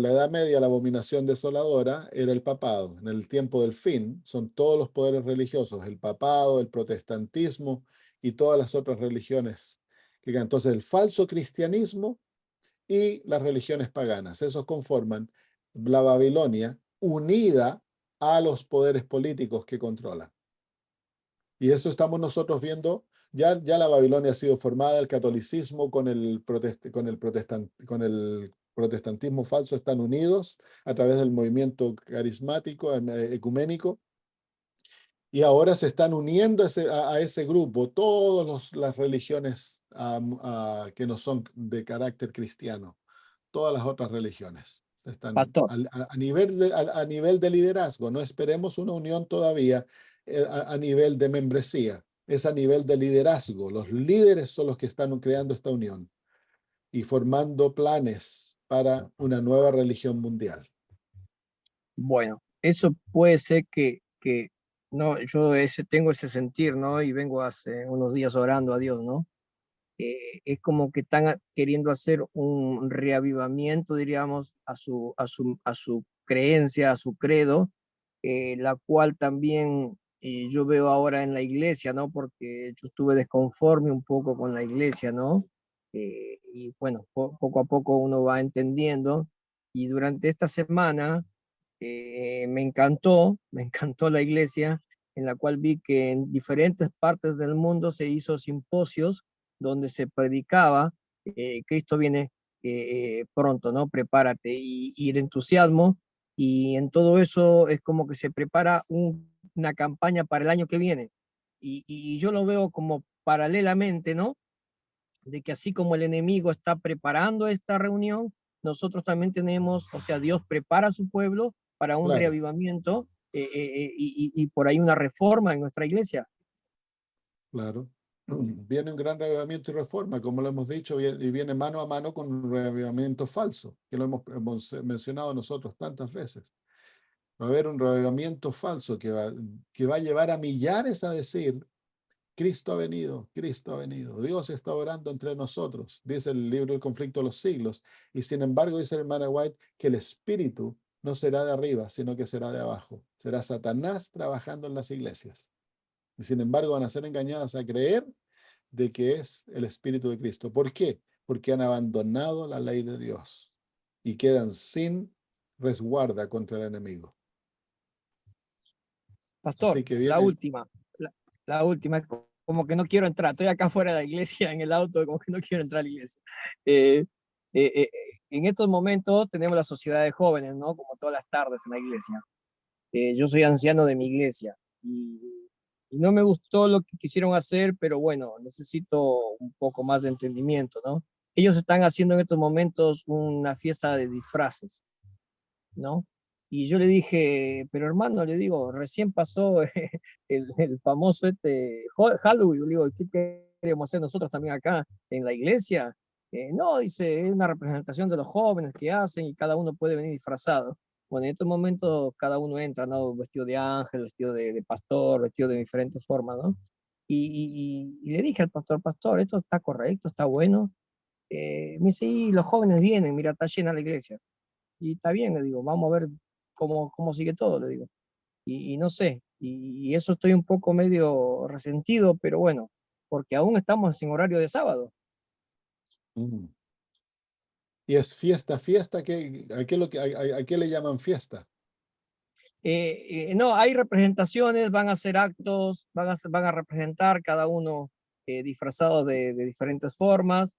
la Edad Media, la abominación desoladora era el papado. En el tiempo del fin, son todos los poderes religiosos, el papado, el protestantismo y todas las otras religiones. Entonces, el falso cristianismo y las religiones paganas, esos conforman la Babilonia unida a los poderes políticos que controlan. Y eso estamos nosotros viendo. Ya la Babilonia ha sido formada, el catolicismo con el protestantismo falso están unidos a través del movimiento carismático, ecuménico, y ahora se están uniendo a ese grupo todas las religiones que no son de carácter cristiano, todas las otras religiones. Pastor. A nivel de liderazgo, no esperemos una unión todavía a nivel de membresía, es a nivel de liderazgo. Los líderes son los que están creando esta unión y formando planes para una nueva religión mundial. Bueno, eso puede ser que no, yo tengo ese sentir, ¿no? Y vengo hace unos días orando a Dios, ¿no? Es como que están queriendo hacer un reavivamiento, diríamos, a su creencia, a su credo, la cual también yo veo ahora en la iglesia, ¿no? Porque yo estuve desconforme un poco con la iglesia, ¿no? Y bueno, poco a poco uno va entendiendo. Y durante esta semana me encantó la iglesia, en la cual vi que en diferentes partes del mundo se hizo simposios donde se predicaba, Cristo viene pronto, ¿no? Prepárate, y el entusiasmo, y en todo eso es como que se prepara una campaña para el año que viene, y yo lo veo como paralelamente, ¿no? De que así como el enemigo está preparando esta reunión, nosotros también tenemos, o sea, Dios prepara a su pueblo para un Claro, reavivamiento y por ahí una reforma en nuestra iglesia. claro. Viene un gran reavivamiento y reforma, como lo hemos dicho, y viene mano a mano con un reavivamiento falso, que lo hemos mencionado nosotros tantas veces. Va a haber un reavivamiento falso que va a llevar a millares a decir, Cristo ha venido, Cristo ha venido, Dios está orando entre nosotros, dice el libro El conflicto de los siglos. Y sin embargo, dice la hermana White, que el espíritu no será de arriba, sino que será de abajo. Será Satanás trabajando en las iglesias. Y sin embargo, van a ser engañadas a creer de que es el espíritu de Cristo. ¿Por qué? Porque han abandonado la ley de Dios y quedan sin resguarda contra el enemigo. Pastor, Así que la viene, última, la última, es como que no quiero entrar, estoy acá fuera de la iglesia en el auto, como que no quiero entrar a la iglesia. Eh, eh, eh, en estos momentos tenemos la sociedad de jóvenes, ¿no? Como todas las tardes en la iglesia. Yo soy anciano de mi iglesia y no me gustó lo que quisieron hacer, pero bueno, necesito un poco más de entendimiento, ¿no? Ellos están haciendo en estos momentos una fiesta de disfraces, ¿no? Y yo le dije, pero hermano, le digo, recién pasó el famoso Halloween, le digo, ¿qué queremos hacer nosotros también acá en la iglesia? No, dice, es una representación de los jóvenes que hacen y cada uno puede venir disfrazado. Bueno, en estos momentos cada uno entra, ¿no? Vestido de ángel, vestido de pastor, vestido de diferentes formas, ¿no? Y le dije al pastor, pastor, esto está correcto, está bueno. Me dice, y los jóvenes vienen, mira, está llena la iglesia. Y está bien, le digo, vamos a ver cómo sigue todo, le digo. Y no sé, y eso estoy un poco medio resentido, pero bueno, porque aún estamos en horario de sábado. mm, y es fiesta, fiesta, a qué le llaman fiesta? No, hay representaciones, van a hacer actos, van a representar cada uno disfrazado de diferentes formas,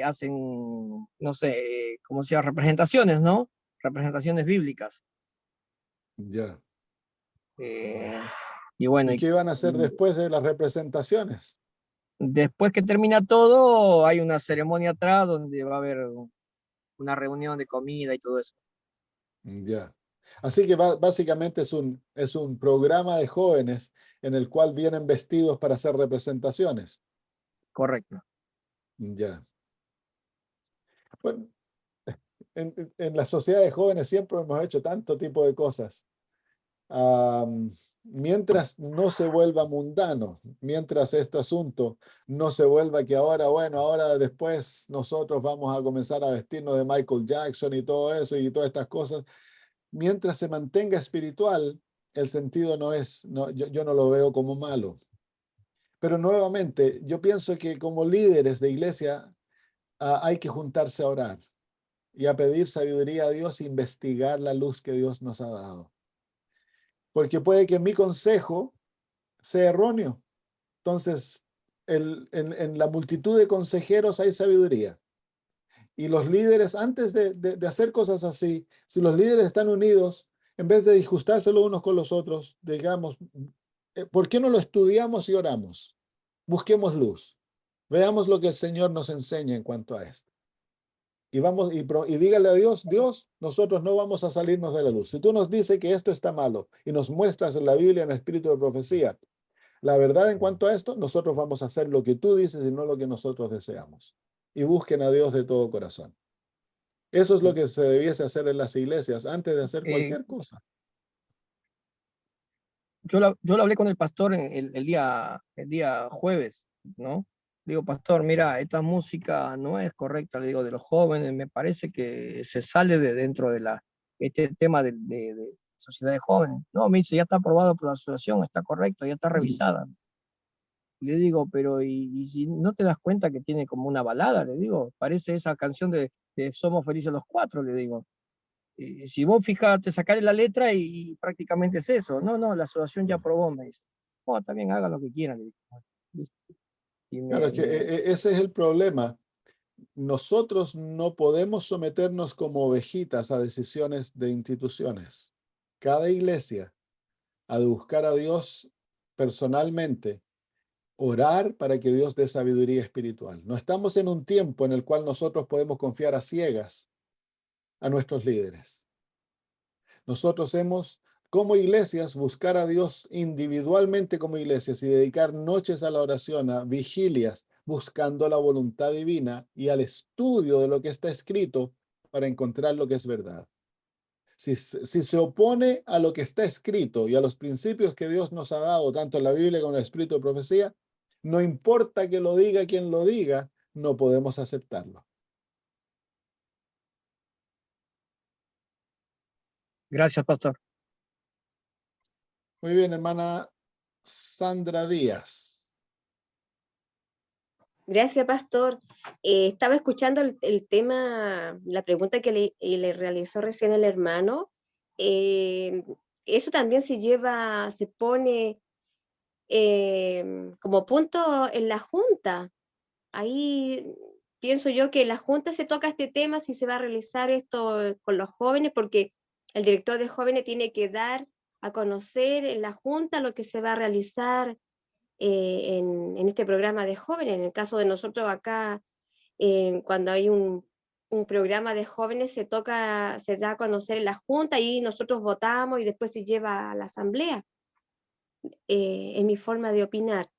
hacen, no sé, ¿cómo se llama? Representaciones, ¿no? Representaciones bíblicas. Ya. Eh, y bueno, ¿Y qué van a hacer y después de las representaciones? después que termina todo, hay una ceremonia atrás donde va a haber una reunión de comida y todo eso. Ya. Así que básicamente es un programa de jóvenes en el cual vienen vestidos para hacer representaciones. Correcto. Ya. Bueno, en la sociedad de jóvenes siempre hemos hecho tanto tipo de cosas. Mientras no se vuelva mundano, mientras este asunto no se vuelva que ahora, bueno, ahora después nosotros vamos a comenzar a vestirnos de Michael Jackson y todo eso y todas estas cosas, mientras se mantenga espiritual, el sentido no es, no, yo no lo veo como malo. Pero nuevamente, yo pienso que como líderes de iglesia hay que juntarse a orar y a pedir sabiduría a Dios e investigar la luz que Dios nos ha dado. Porque puede que mi consejo sea erróneo. Entonces, en la multitud de consejeros hay sabiduría. Y los líderes, antes de hacer cosas así, si los líderes están unidos, en vez de disgustarse los unos con los otros, digamos, ¿por qué no lo estudiamos y oramos? Busquemos luz. Veamos lo que el Señor nos enseña en cuanto a esto. Y vamos y dígale a Dios, Dios, nosotros no vamos a salirnos de la luz. Si tú nos dices que esto está malo y nos muestras en la Biblia, en el espíritu de profecía, la verdad en cuanto a esto, nosotros vamos a hacer lo que tú dices y no lo que nosotros deseamos. Y busquen a Dios de todo corazón. Eso es lo que se debiese hacer en las iglesias antes de hacer Eh, cualquier cosa. yo lo hablé con el pastor el día jueves, ¿no? Le digo, pastor, mira, esta música no es correcta, le digo, de los jóvenes, me parece que se sale de dentro de este tema de sociedad de jóvenes. No, me dice, ya está aprobado por la asociación, está correcto, ya está revisada. Le digo, pero y si no te das cuenta que tiene como una balada, le digo, parece esa canción de Somos Felices los Cuatro, le digo. Si vos fijate, sacarle la letra y prácticamente es eso. No, no, la asociación ya aprobó, me dice. Oh, también hagan lo que quieran, le digo. Y Claro, es que ese es el problema. Nosotros no podemos someternos como ovejitas a decisiones de instituciones. Cada iglesia ha de buscar a Dios personalmente, orar para que Dios dé sabiduría espiritual. No estamos en un tiempo en el cual nosotros podemos confiar a ciegas a nuestros líderes. Nosotros hemos, como iglesias, buscar a Dios individualmente como iglesias y dedicar noches a la oración, a vigilias, buscando la voluntad divina y al estudio de lo que está escrito para encontrar lo que es verdad. Si se opone a lo que está escrito y a los principios que Dios nos ha dado, tanto en la Biblia como en el Espíritu de Profecía, no importa que lo diga quien lo diga, no podemos aceptarlo. Gracias, pastor. Muy bien, hermana Sandra Díaz. Gracias, pastor. Estaba escuchando el tema, la pregunta que le realizó recién el hermano. Eso también se pone como punto en la junta. Ahí pienso yo que en la junta se toca este tema, si se va a realizar esto con los jóvenes, porque el director de jóvenes tiene que dar a conocer en la junta lo que se va a realizar en este programa de jóvenes. En el caso de nosotros acá, cuando hay un programa de jóvenes, se da a conocer en la junta y nosotros votamos y después se lleva a la asamblea. Es mi forma de opinar.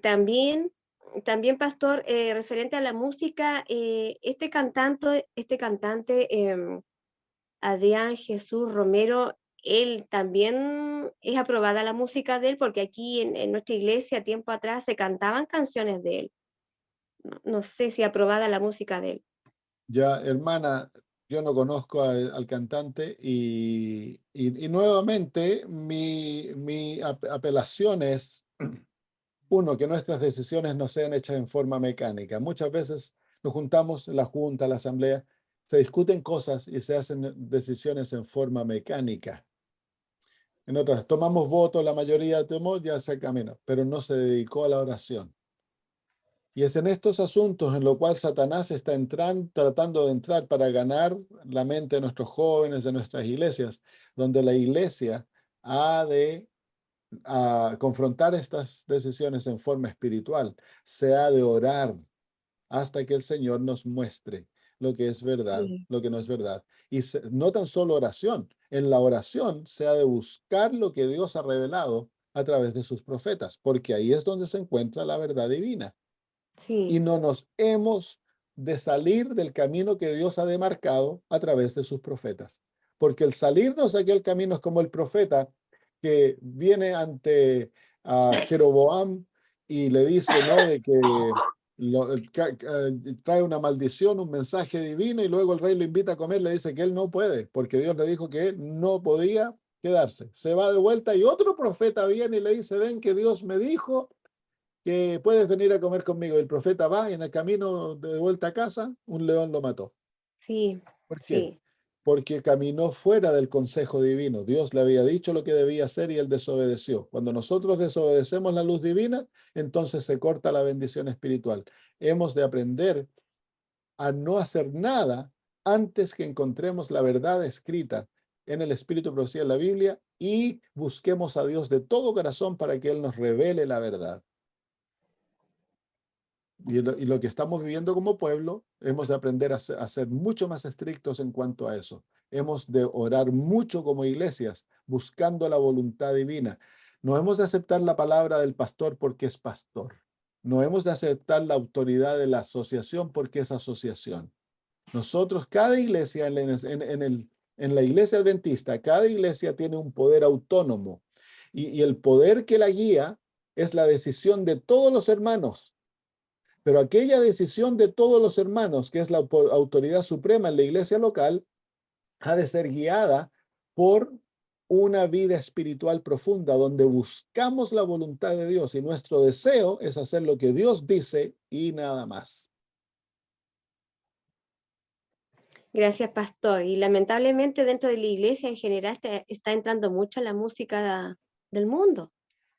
También, pastor, referente a la música, este cantante, Adrián Jesús Romero, él también es aprobada la música de él, porque aquí en nuestra iglesia tiempo atrás se cantaban canciones de él. No sé si aprobada la música de él. Ya, hermana, yo no conozco al cantante y nuevamente mi apelación es, uno, que nuestras decisiones no sean hechas en forma mecánica. Muchas veces nos juntamos, la junta, la asamblea, se discuten cosas y se hacen decisiones en forma mecánica. En otras, tomamos votos, la mayoría tomó, ya se camina, pero no se dedicó a la oración. Y es en estos asuntos en lo cual Satanás está tratando de entrar para ganar la mente de nuestros jóvenes, de nuestras iglesias, donde la iglesia ha de confrontar estas decisiones en forma espiritual. Se ha de orar hasta que el Señor nos muestre lo que es verdad, Sí. lo que no es verdad. Y no tan solo oración, en la oración se ha de buscar lo que Dios ha revelado a través de sus profetas, porque ahí es donde se encuentra la verdad divina. Y Sí, no nos hemos de salir del camino que Dios ha demarcado a través de sus profetas. Porque el salirnos de aquel camino es como el profeta que viene ante a Jeroboam y le dice, ¿no? De que trae una maldición, un mensaje divino, y luego el rey lo invita a comer, le dice que él no puede, porque Dios le dijo que él no podía quedarse. Se va de vuelta y otro profeta viene y le dice, ven que Dios me dijo que puedes venir a comer conmigo. El profeta va y en el camino de vuelta a casa, un león lo mató. sí, ¿Por qué? sí. Porque caminó fuera del consejo divino. Dios le había dicho lo que debía hacer y él desobedeció. Cuando nosotros desobedecemos la luz divina, entonces se corta la bendición espiritual. Hemos de aprender a no hacer nada antes que encontremos la verdad escrita en el Espíritu de Profecía de la Biblia y busquemos a Dios de todo corazón para que Él nos revele la verdad. Y lo que estamos viviendo como pueblo, hemos de aprender a ser mucho más estrictos en cuanto a eso. Hemos de orar mucho como iglesias, buscando la voluntad divina. No hemos de aceptar la palabra del pastor porque es pastor. No hemos de aceptar la autoridad de la asociación porque es asociación. Nosotros, cada iglesia, en la iglesia adventista, cada iglesia tiene un poder autónomo. Y el poder que la guía es la decisión de todos los hermanos. Pero aquella decisión de todos los hermanos, que es la autoridad suprema en la iglesia local, ha de ser guiada por una vida espiritual profunda, donde buscamos la voluntad de Dios y nuestro deseo es hacer lo que Dios dice y nada más. Gracias, pastor. Y lamentablemente dentro de la iglesia en general está entrando mucho la música del mundo,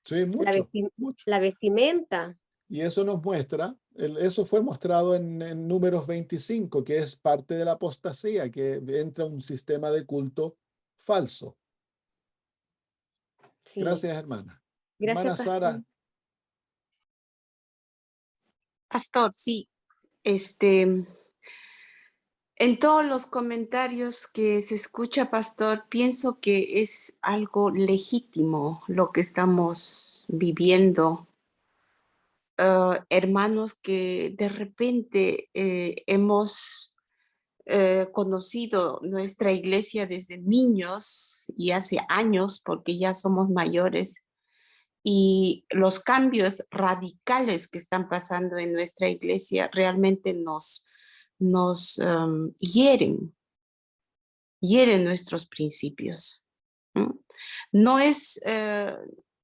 Sí, mucho, mucho. la vestimenta. Y eso nos muestra, eso fue mostrado en Números 25, que es parte de la apostasía, que entra un sistema de culto falso. Sí. Gracias, hermana. Gracias, Hermana pastor. Sara. Pastor, sí, este, En todos los comentarios que se escucha, pastor, pienso que es algo legítimo lo que estamos viviendo. Hermanos que de repente hemos conocido nuestra iglesia desde niños y hace años, porque ya somos mayores, y los cambios radicales que están pasando en nuestra iglesia realmente nos hieren nuestros principios. ¿No? No es,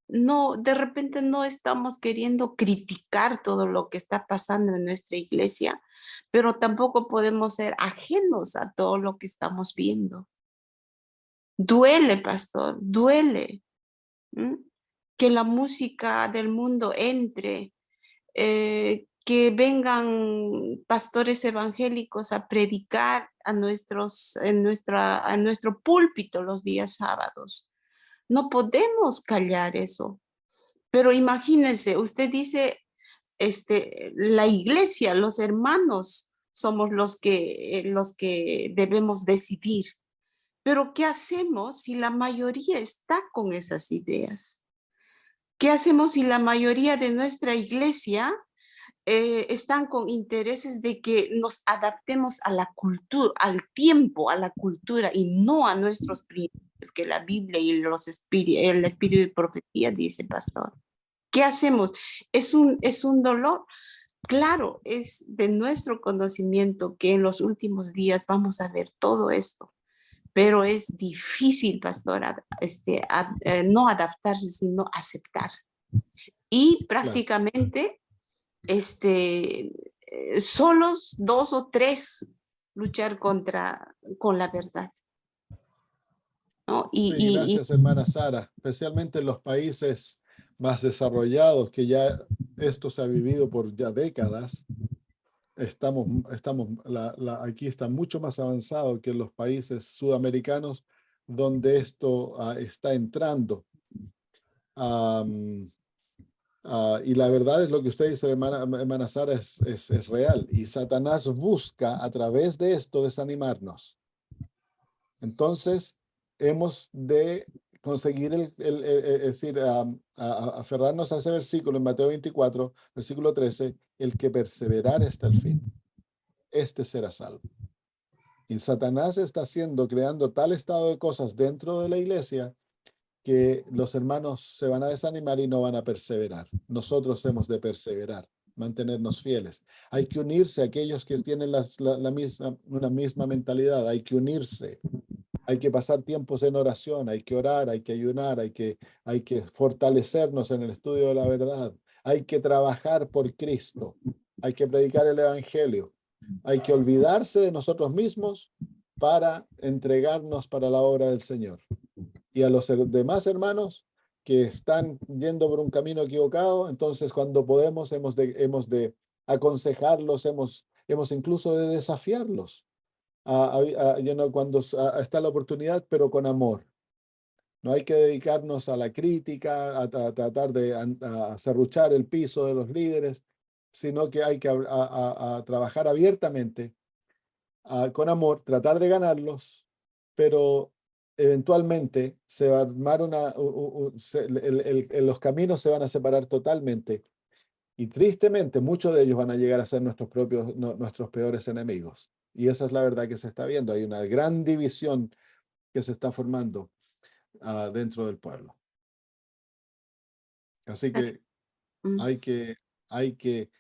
no, de repente no estamos queriendo criticar todo lo que está pasando en nuestra iglesia, pero tampoco podemos ser ajenos a todo lo que estamos viendo. Duele, pastor, duele. ¿Mm? Que la música del mundo entre, que vengan pastores evangélicos a predicar a nuestro púlpito los días sábados. No podemos callar eso. Pero imagínense, usted dice, la iglesia, los hermanos, somos los que debemos decidir. Pero ¿qué hacemos si la mayoría está con esas ideas? ¿Qué hacemos si la mayoría de nuestra iglesia están con intereses de que nos adaptemos a la cultura, al tiempo, a la cultura y no a nuestros principios que la Biblia y el espíritu de profecía dice, pastor? ¿Qué hacemos? Es un dolor. Claro, es de nuestro conocimiento que en los últimos días vamos a ver todo esto, pero es difícil, pastor, no adaptarse, sino aceptar. Y prácticamente solos 2 o 3 luchar con la verdad, ¿no? Sí, gracias, hermana Sara, especialmente en los países más desarrollados, que ya esto se ha vivido por ya décadas. Aquí está mucho más avanzado que en los países sudamericanos, donde esto está entrando. Y la verdad es lo que usted dice, hermana Sara, es real. Y Satanás busca a través de esto desanimarnos. Entonces, hemos de conseguir es decir, aferrarnos a ese versículo en Mateo 24, versículo 13, el que perseverar hasta el fin, este será salvo. Y Satanás está creando tal estado de cosas dentro de la iglesia que los hermanos se van a desanimar y no van a perseverar. Nosotros hemos de perseverar, mantenernos fieles. Hay que unirse a aquellos que tienen una misma mentalidad, hay que unirse. Hay que pasar tiempos en oración, hay que orar, hay que ayunar, hay que fortalecernos en el estudio de la verdad, hay que trabajar por Cristo, hay que predicar el Evangelio, hay que olvidarse de nosotros mismos para entregarnos para la obra del Señor. Y a los demás hermanos que están yendo por un camino equivocado, entonces cuando podemos hemos de aconsejarlos, hemos incluso de desafiarlos. Cuando está la oportunidad, pero con amor. No hay que dedicarnos a la crítica, a tratar de serruchar el piso de los líderes, sino que hay que trabajar abiertamente, con amor, tratar de ganarlos, pero eventualmente se va a armar los caminos se van a separar totalmente. Y tristemente, muchos de ellos van a llegar a ser nuestros peores enemigos. Y esa es la verdad que se está viendo. Hay una gran división que se está formando dentro del pueblo. Así que hay que,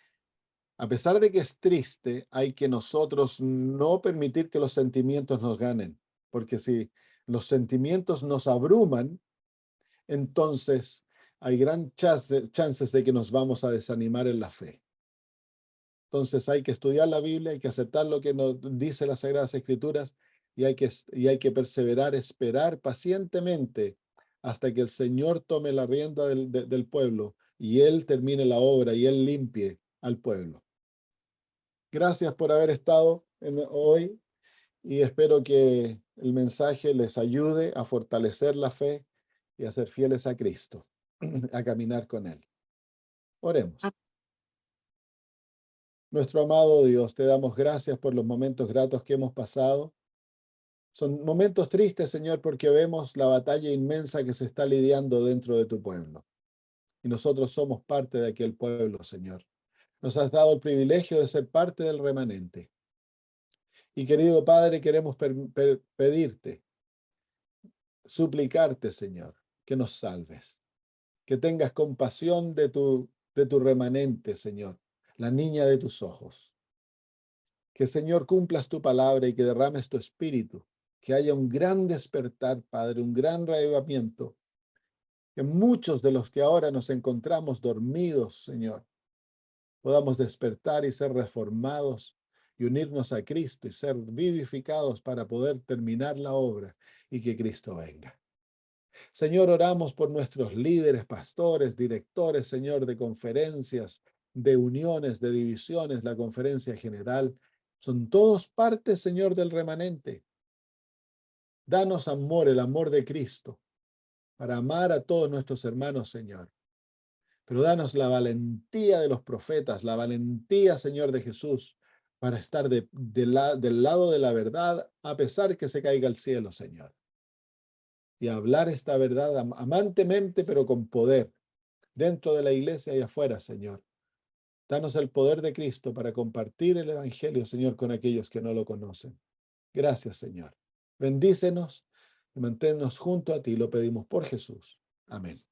a pesar de que es triste, hay que nosotros no permitir que los sentimientos nos ganen. Porque si los sentimientos nos abruman, entonces hay gran chances de que nos vamos a desanimar en la fe. Entonces hay que estudiar la Biblia, hay que aceptar lo que nos dice las Sagradas Escrituras y hay que perseverar, esperar pacientemente hasta que el Señor tome la rienda del pueblo y Él termine la obra y Él limpie al pueblo. Gracias por haber estado hoy y espero que el mensaje les ayude a fortalecer la fe y a ser fieles a Cristo, a caminar con Él. Oremos. Nuestro amado Dios, te damos gracias por los momentos gratos que hemos pasado. Son momentos tristes, Señor, porque vemos la batalla inmensa que se está lidiando dentro de tu pueblo. Y nosotros somos parte de aquel pueblo, Señor. Nos has dado el privilegio de ser parte del remanente. Y querido Padre, queremos pedirte, suplicarte, Señor, que nos salves, que tengas compasión de tu remanente, Señor, la niña de tus ojos. Que, Señor, cumplas tu palabra y que derrames tu espíritu, que haya un gran despertar, Padre, un gran reavivamiento, que muchos de los que ahora nos encontramos dormidos, Señor, podamos despertar y ser reformados y unirnos a Cristo y ser vivificados para poder terminar la obra y que Cristo venga. Señor, oramos por nuestros líderes, pastores, directores, Señor, de conferencias, de uniones, de divisiones, la conferencia general. Son todos partes, Señor, del remanente. Danos amor, el amor de Cristo, para amar a todos nuestros hermanos, Señor. Pero danos la valentía de los profetas, la valentía, Señor, de Jesús, para estar del lado de la verdad, a pesar que se caiga el cielo, Señor. Y hablar esta verdad amantemente, pero con poder, dentro de la iglesia y afuera, Señor. Danos el poder de Cristo para compartir el Evangelio, Señor, con aquellos que no lo conocen. Gracias, Señor. Bendícenos y manténnos junto a ti. Lo pedimos por Jesús. Amén.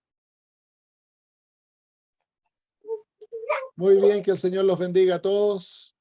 Muy bien, que el Señor los bendiga a todos.